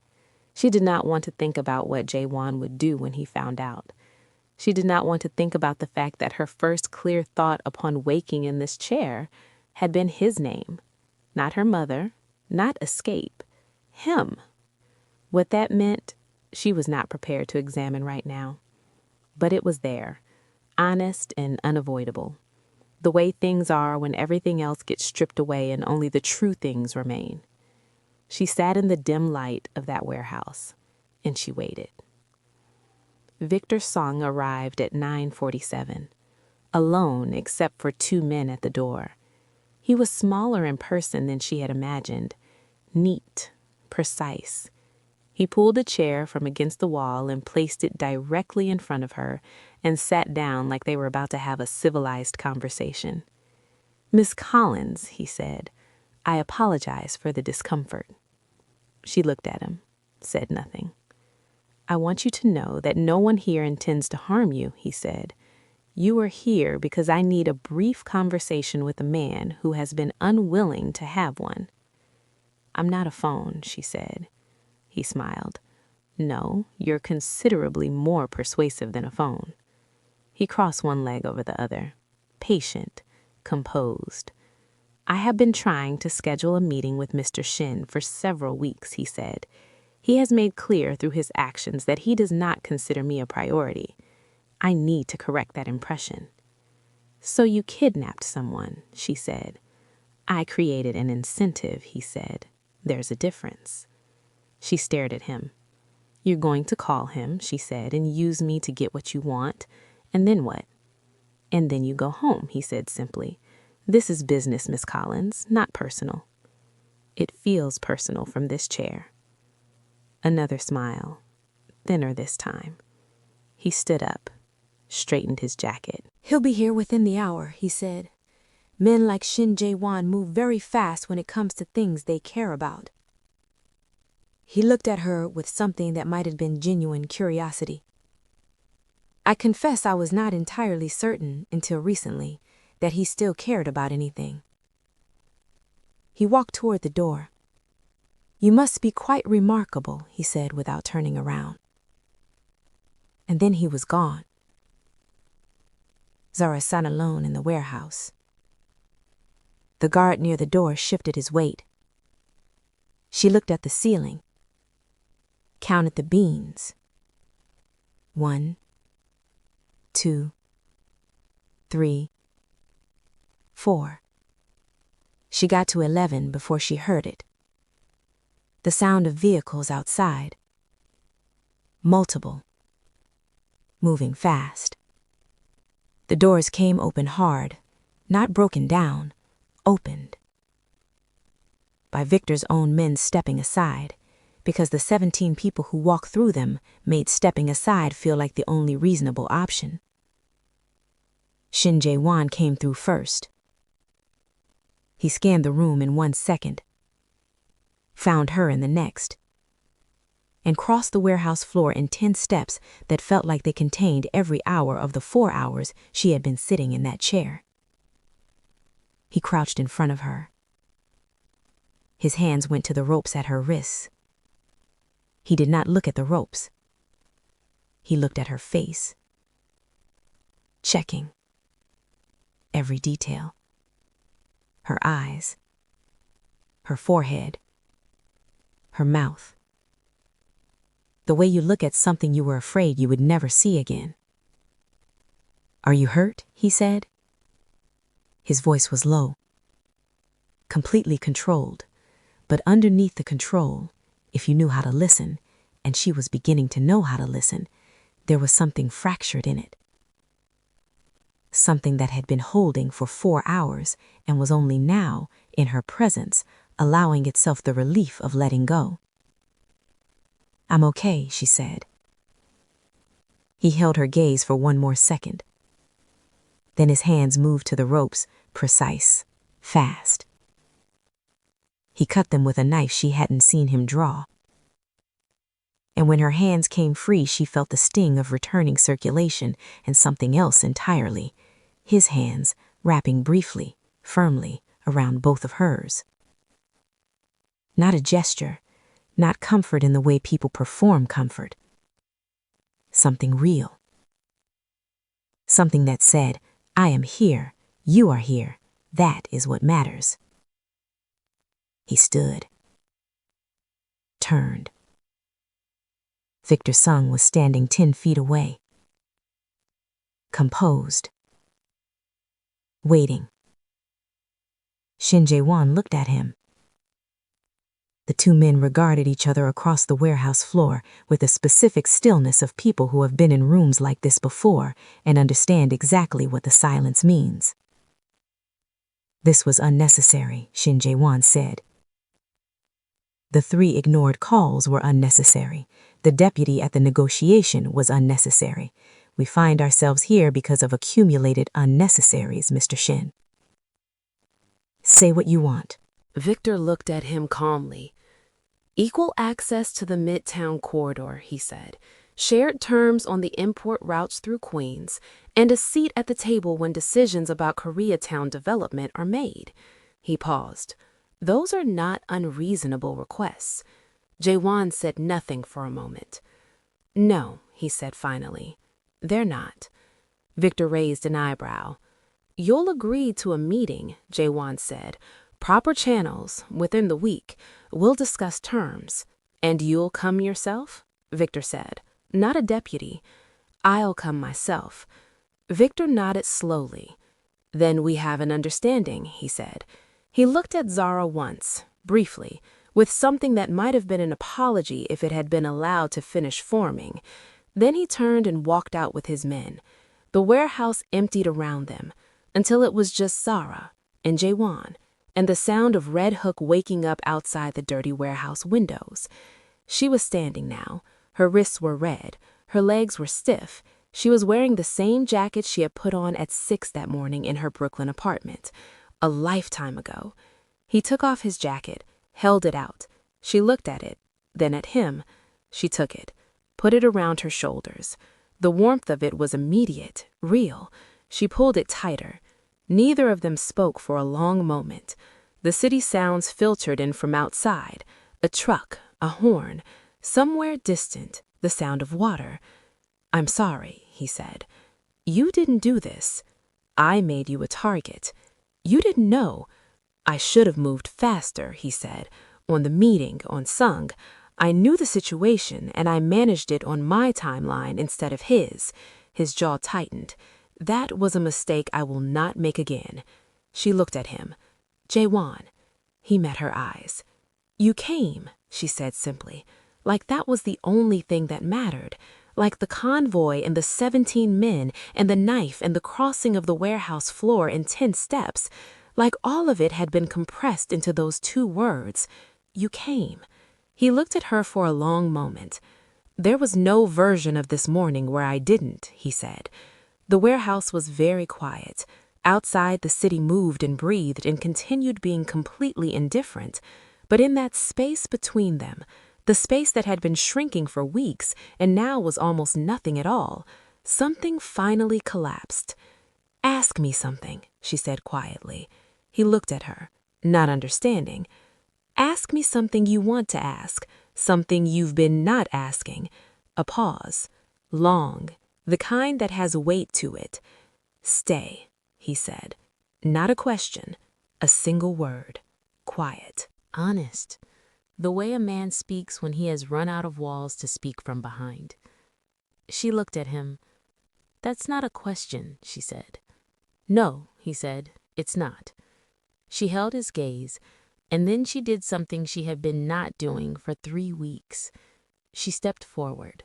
She did not want to think about what Jae-won would do when he found out. She did not want to think about the fact that her first clear thought upon waking in this chair had been his name. Not her mother, not escape. Him. What that meant, she was not prepared to examine right now. But it was there, honest and unavoidable. The way things are when everything else gets stripped away and only the true things remain. She sat in the dim light of that warehouse, and she waited. Victor Song arrived at 9:47, alone except for 2 men at the door. He was smaller in person than she had imagined, neat, precise. He pulled a chair from against the wall and placed it directly in front of her and sat down like they were about to have a civilized conversation. "Miss Collins," he said, "I apologize for the discomfort." She looked at him, said nothing. "I want you to know that no one here intends to harm you," he said. "You are here because I need a brief conversation with a man who has been unwilling to have one." "I'm not a phone," she said. He smiled. "No, you're considerably more persuasive than a phone." He crossed one leg over the other, patient, composed. "I have been trying to schedule a meeting with Mr. Shin for several weeks," he said. "He has made clear through his actions that he does not consider me a priority. I need to correct that impression." "So you kidnapped someone," she said. "I created an incentive," he said. "There's a difference." She stared at him. "You're going to call him," she said, "and use me to get what you want. And then what?" "And then you go home," he said simply. "This is business, Miss Collins, not personal." "It feels personal from this chair." Another smile, thinner this time. He stood up, straightened his jacket. "He'll be here within the hour," he said. "Men like Shin Jae-won move very fast when it comes to things they care about." He looked at her with something that might have been genuine curiosity. I confess I was not entirely certain until recently that he still cared about anything. He walked toward the door. You must be quite remarkable, he said without turning around. And then he was gone. Zara sat alone in the warehouse. The guard near the door shifted his weight. She looked at the ceiling, counted the beans. 1, 2, 3, 4. She got to 11 before she heard it. The sound of vehicles outside. Multiple. Moving fast. The doors came open hard, not broken down, opened. By Victor's own men stepping aside, because the 17 people who walked through them made stepping aside feel like the only reasonable option. Shin Jae-won came through first. He scanned the room in 1 second, found her in the next, and crossed the warehouse floor in 10 steps that felt like they contained every hour of the 4 hours she had been sitting in that chair. He crouched in front of her. His hands went to the ropes at her wrists. He did not look at the ropes. He looked at her face, checking every detail. Her eyes, her forehead, her mouth. The way you look at something you were afraid you would never see again. Are you hurt? He said. His voice was low, completely controlled, but underneath the control, if you knew how to listen, and she was beginning to know how to listen, there was something fractured in it. Something that had been holding for 4 hours and was only now, in her presence, allowing itself the relief of letting go. I'm okay, she said. He held her gaze for 1 more second. Then his hands moved to the ropes, precise, fast. He cut them with a knife she hadn't seen him draw. And when her hands came free, she felt the sting of returning circulation and something else entirely, his hands wrapping briefly, firmly, around both of hers. Not a gesture, not comfort in the way people perform comfort. Something real. Something that said, I am here, you are here, that is what matters. He stood. Turned. Victor Sung was standing 10 feet away. Composed. Waiting. Shin Jae-won looked at him. The 2 men regarded each other across the warehouse floor with the specific stillness of people who have been in rooms like this before and understand exactly what the silence means. This was unnecessary, Shin Jae-won said. The 3 ignored calls were unnecessary. The deputy at the negotiation was unnecessary. We find ourselves here because of accumulated unnecessaries, Mr. Shin. Say what you want. Victor looked at him calmly. Equal access to the Midtown corridor, he said. Shared terms on the import routes through Queens, and a seat at the table when decisions about Koreatown development are made. He paused. Those are not unreasonable requests. Jae-won said nothing for a moment. No, he said finally. They're not. Victor raised an eyebrow. You'll agree to a meeting, Jae-won said. Proper channels, within the week. We'll discuss terms. And you'll come yourself? Victor said. Not a deputy. I'll come myself. Victor nodded slowly. Then we have an understanding, he said. He looked at Zara once, briefly, with something that might have been an apology if it had been allowed to finish forming. Then he turned and walked out with his men. The warehouse emptied around them, until it was just Zara and Jae-won, and the sound of Red Hook waking up outside the dirty warehouse windows. She was standing now. Her wrists were red. Her legs were stiff. She was wearing the same jacket she had put on at 6 that morning in her Brooklyn apartment. A lifetime ago. He took off his jacket, held it out. She looked at it, then at him. She took it, put it around her shoulders. The warmth of it was immediate, real. She pulled it tighter. Neither of them spoke for a long moment. The city sounds filtered in from outside. A truck, a horn. Somewhere distant, the sound of water. "I'm sorry," he said. "You didn't do this. I made you a target. You didn't know. I should have moved faster," he said. "On the meeting, on Sung. I knew the situation, and I managed it on my timeline instead of his." His jaw tightened. "That was a mistake I will not make again." She looked at him. "Jae-won." He met her eyes. "You came," she said simply, like that was the only thing that mattered, like the convoy and the 17 men and the knife and the crossing of the warehouse floor in 10 steps, like all of it had been compressed into those 2 words. "You came." He looked at her for a long moment. "There was no version of this morning where I didn't," he said. The warehouse was very quiet. Outside, the city moved and breathed and continued being completely indifferent. But in that space between them, the space that had been shrinking for weeks and now was almost nothing at all, something finally collapsed. "Ask me something," she said quietly. He looked at her, not understanding. "Ask me something you want to ask, something you've been not asking." A pause. Long. The kind that has weight to it. "Stay," he said. Not a question, a single word. Quiet. Honest. The way a man speaks when he has run out of walls to speak from behind. She looked at him. "That's not a question," she said. "No," he said, "it's not." She held his gaze, and then she did something she had been not doing for 3 weeks. She stepped forward,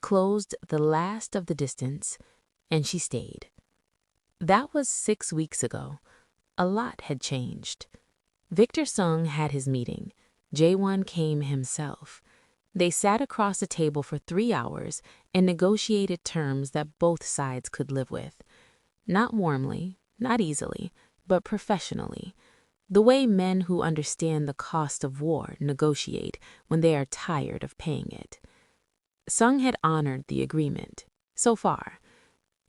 closed the last of the distance, and she stayed. That was 6 weeks ago. A lot had changed. Victor Sung had his meeting. Jae-won came himself. They sat across a table for 3 hours and negotiated terms that both sides could live with. Not warmly, not easily, but professionally. The way men who understand the cost of war negotiate when they are tired of paying it. Sung had honored the agreement, so far.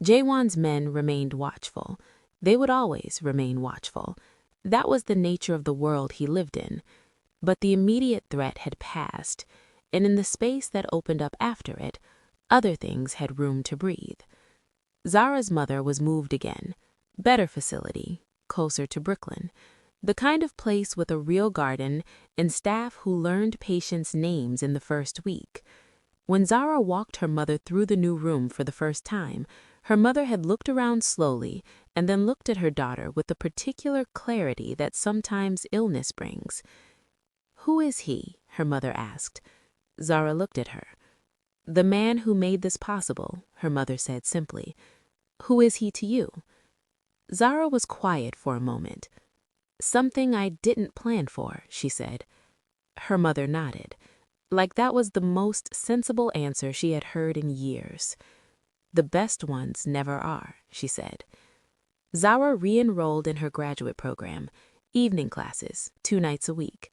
Jae-won's men remained watchful. They would always remain watchful. That was the nature of the world he lived in. But the immediate threat had passed, and in the space that opened up after it, other things had room to breathe. Zara's mother was moved again. Better facility, closer to Brooklyn. The kind of place with a real garden and staff who learned patients' names in the first week. When Zara walked her mother through the new room for the first time, her mother had looked around slowly and then looked at her daughter with the particular clarity that sometimes illness brings. "Who is he?" her mother asked. Zara looked at her. "The man who made this possible," her mother said simply. "Who is he to you?" Zara was quiet for a moment. "Something I didn't plan for," she said. Her mother nodded, like that was the most sensible answer she had heard in years. "The best ones never are," she said. Zara re-enrolled in her graduate program, evening classes, 2 nights a week.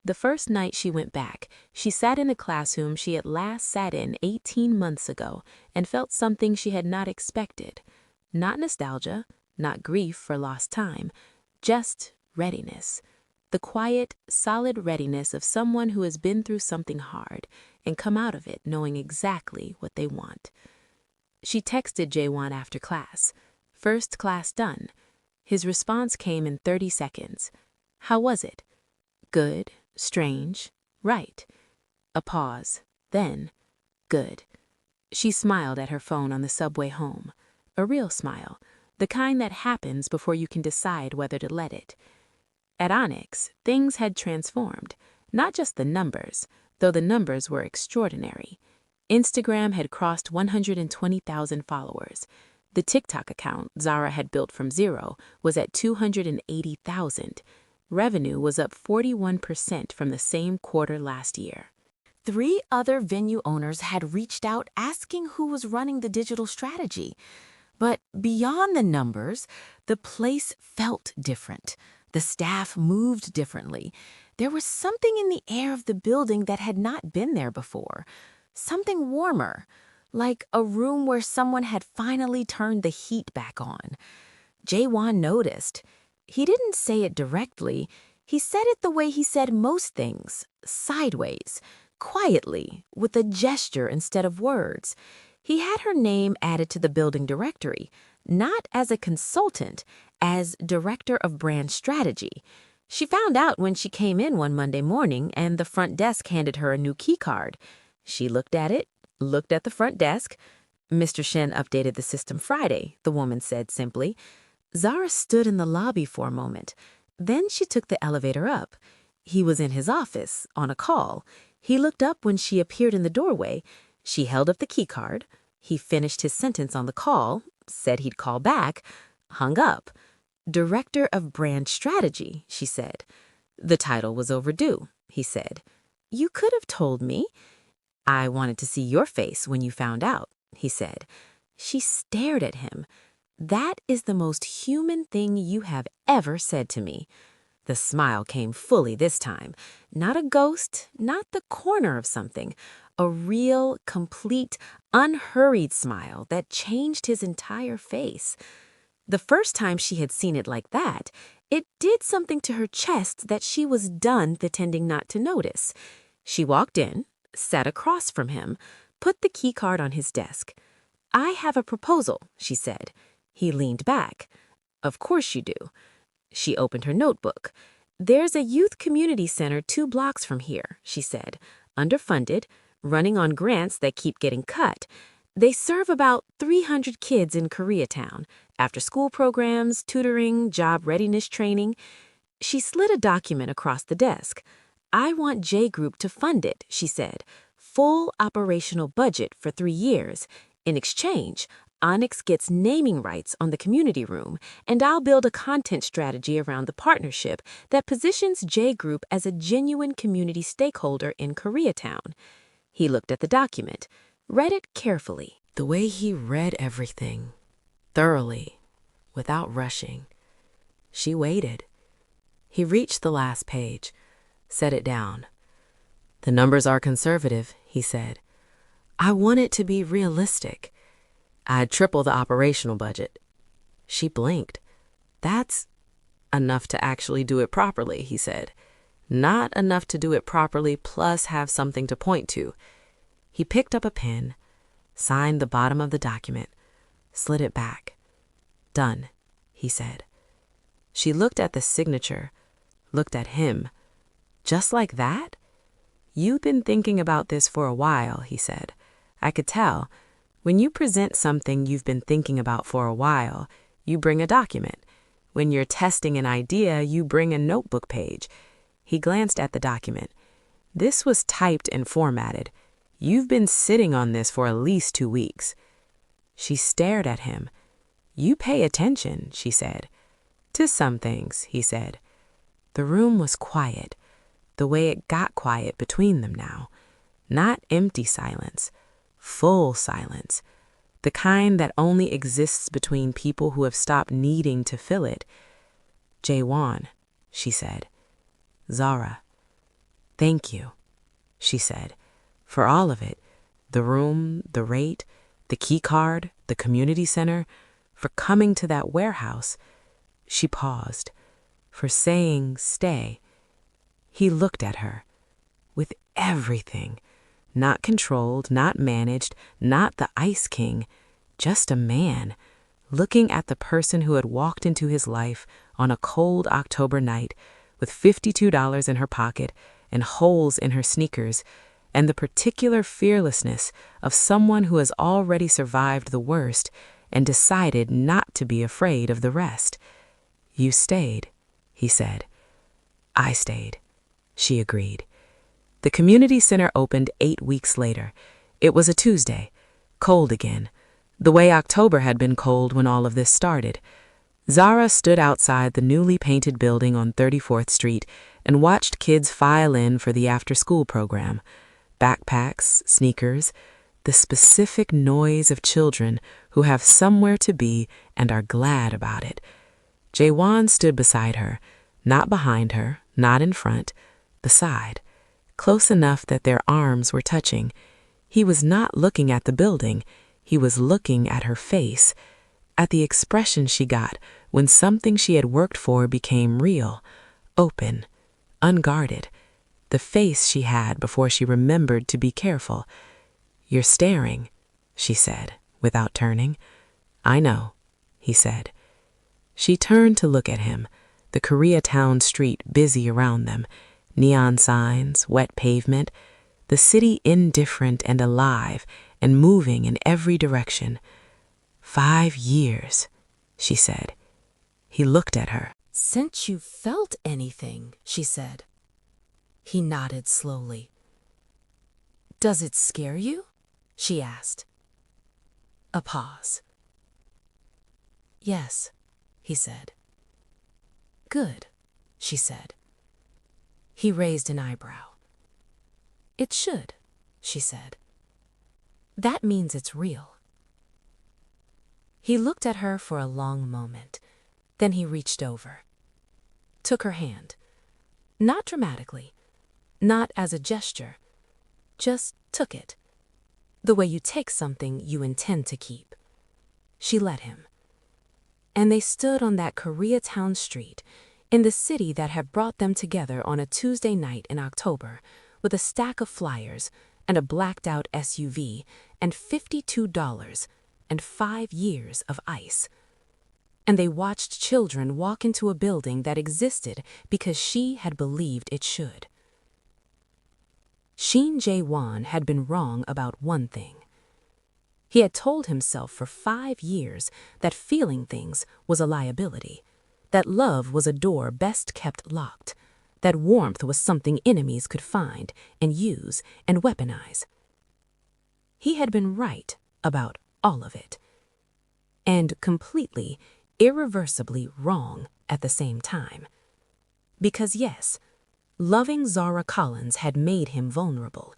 The first night she went back, she sat in a classroom she had last sat in 18 months ago and felt something she had not expected. Not nostalgia, not grief for lost time, just readiness. The quiet, solid readiness of someone who has been through something hard and come out of it knowing exactly what they want. She texted Jae-won after class. First class done. His response came in 30 seconds. "How was it?" "Good, strange, right." A pause. Then, "Good." She smiled at her phone on the subway home. A real smile, the kind that happens before you can decide whether to let it. At Onyx, things had transformed. Not just the numbers, though the numbers were extraordinary. Instagram had crossed 120,000 followers. The TikTok account Zara had built from zero was at 280,000. Revenue was up 41% from the same quarter last year. 3 other venue owners had reached out asking who was running the digital strategy. But beyond the numbers, the place felt different. The staff moved differently. There was something in the air of the building that had not been there before. Something warmer. like a room where someone had finally turned the heat back on. Jae-won noticed. He didn't say it directly. He said it the way he said most things, sideways, quietly, with a gesture instead of words. He had her name added to the building directory, not as a consultant, as director of brand strategy. She found out when she came in one Monday morning and the front desk handed her a new key card. She looked at it, looked at the front desk. Mr. Shin updated the system Friday, the woman said simply. Zara stood in the lobby for a moment. Then she took the elevator up. He was in his office, on a call. He looked up when she appeared in the doorway. She held up the key card. He finished his sentence on the call, said he'd call back, hung up. Director of Brand Strategy, she said. The title was overdue, he said. You could have told me. I wanted to see your face when you found out, he said. She stared at him. That is the most human thing you have ever said to me. The smile came fully this time. Not a ghost, not the corner of something. A real, complete, unhurried smile that changed his entire face. The first time she had seen it like that, it did something to her chest that she was done pretending not to notice. She walked in, sat across from him, put the key card on his desk. I have a proposal, she said. He leaned back. Of course you do. She opened her notebook. There's a youth community center 2 blocks from here, she said. Underfunded, running on grants that keep getting cut. They serve about 300 kids in Koreatown, after-school programs, tutoring, job readiness training. She slid a document across the desk. I want J Group to fund it, she said. Full operational budget for 3 years. In exchange, Onyx gets naming rights on the community room, and I'll build a content strategy around the partnership that positions J Group as a genuine community stakeholder in Koreatown. He looked at the document, read it carefully. The way he read everything, thoroughly, without rushing. She waited. He reached the last page, set it down. The numbers are conservative, he said. I want it to be realistic. I'd triple the operational budget. She blinked. That's enough to actually do it properly, he said. Not enough to do it properly plus have something to point to. He picked up a pen, signed the bottom of the document, slid it back. Done, he said. She looked at the signature, looked at him. Just like that? You've been thinking about this for a while, he said. I could tell. When you present something you've been thinking about for a while, you bring a document. When you're testing an idea, you bring a notebook page. He glanced at the document. This was typed and formatted. You've been sitting on this for at least 2 weeks. She stared at him. You pay attention, she said. To some things, he said. The room was quiet, the way it got quiet between them now. Not empty silence. Full silence, the kind that only exists between people who have stopped needing to fill it. Jae-won, she said. Zara. Thank you, she said, for all of it. The room, the rate, the key card, the community center, for coming to that warehouse. She paused, for saying stay. He looked at her, with everything. Not controlled, not managed, not the Ice King, just a man, looking at the person who had walked into his life on a cold October night with $52 in her pocket and holes in her sneakers, and the particular fearlessness of someone who has already survived the worst and decided not to be afraid of the rest. You stayed, he said. I stayed, she agreed. The community center opened 8 weeks later. It was a Tuesday, cold again, the way October had been cold when all of this started. Zara stood outside the newly painted building on 34th Street and watched kids file in for the after-school program. Backpacks, sneakers, the specific noise of children who have somewhere to be and are glad about it. Jae-won stood beside her, not behind her, not in front, beside. Close enough that their arms were touching. He was not looking at the building, he was looking at her face, at the expression she got when something she had worked for became real, open, unguarded, the face she had before she remembered to be careful. "You're staring," she said, without turning. "I know," he said. She turned to look at him, the Koreatown street busy around them, neon signs, wet pavement, the city indifferent and alive and moving in every direction. 5 years, she said. He looked at her. "Since you felt anything," she said. He nodded slowly. "Does it scare you?" she asked. A pause. "Yes," he said. "Good," she said. He raised an eyebrow. "It should," she said. "That means it's real." He looked at her for a long moment. Then he reached over, took her hand. Not dramatically, not as a gesture, just took it, the way you take something you intend to keep. She let him. And they stood on that Koreatown street, in the city that had brought them together on a Tuesday night in October, with a stack of flyers and a blacked-out SUV and $52 and 5 years of ice. And they watched children walk into a building that existed because she had believed it should. Shin Jae-won had been wrong about one thing. He had told himself for 5 years that feeling things was a liability, that love was a door best kept locked, that warmth was something enemies could find and use and weaponize. He had been right about all of it, and completely, irreversibly wrong at the same time. Because yes, loving Zara Collins had made him vulnerable.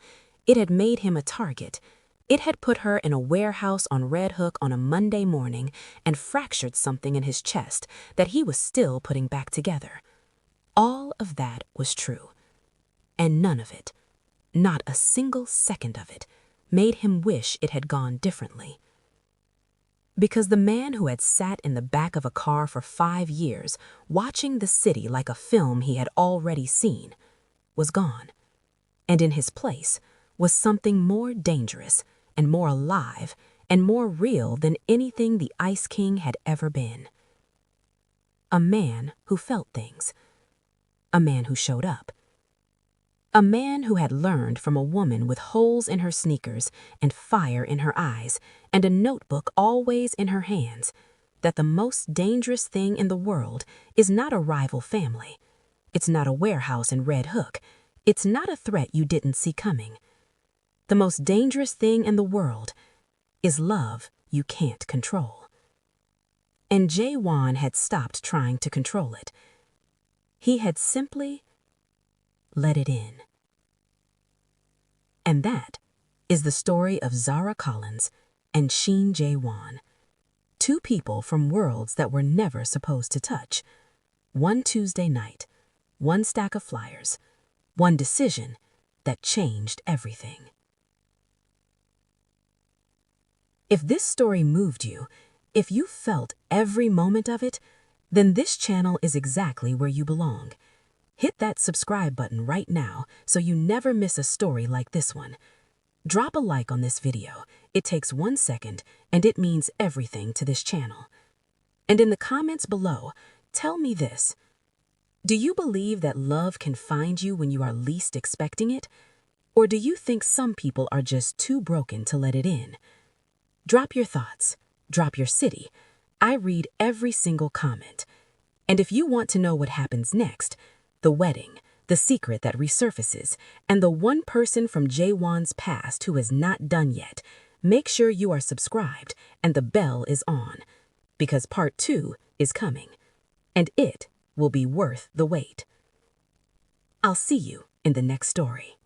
It had made him a target. It had put her in a warehouse on Red Hook on a Monday morning and fractured something in his chest that he was still putting back together. All of that was true. And none of it, not a single second of it, made him wish it had gone differently. Because the man who had sat in the back of a car for 5 years, watching the city like a film he had already seen, was gone. And in his place was something more dangerous and more alive and more real than anything the Ice King had ever been. A man who felt things. A man who showed up. A man who had learned from a woman with holes in her sneakers and fire in her eyes and a notebook always in her hands that the most dangerous thing in the world is not a rival family. It's not a warehouse in Red Hook. It's not a threat you didn't see coming. The most dangerous thing in the world is love you can't control. And Jae-won had stopped trying to control it. He had simply let it in. And that is the story of Zara Collins and Shin Jae-won, 2 people from worlds that were never supposed to touch. One Tuesday night, one stack of flyers, one decision that changed everything. If this story moved you, if you felt every moment of it, then this channel is exactly where you belong. Hit that subscribe button right now so you never miss a story like this one. Drop a like on this video. It takes 1 second and it means everything to this channel. And in the comments below, tell me this. Do you believe that love can find you when you are least expecting it? Or do you think some people are just too broken to let it in? Drop your thoughts. Drop your city. I read every single comment. And if you want to know what happens next, the wedding, the secret that resurfaces, and the one person from Jae-won's past who is not done yet, make sure you are subscribed and the bell is on, because part 2 is coming, and it will be worth the wait. I'll see you in the next story.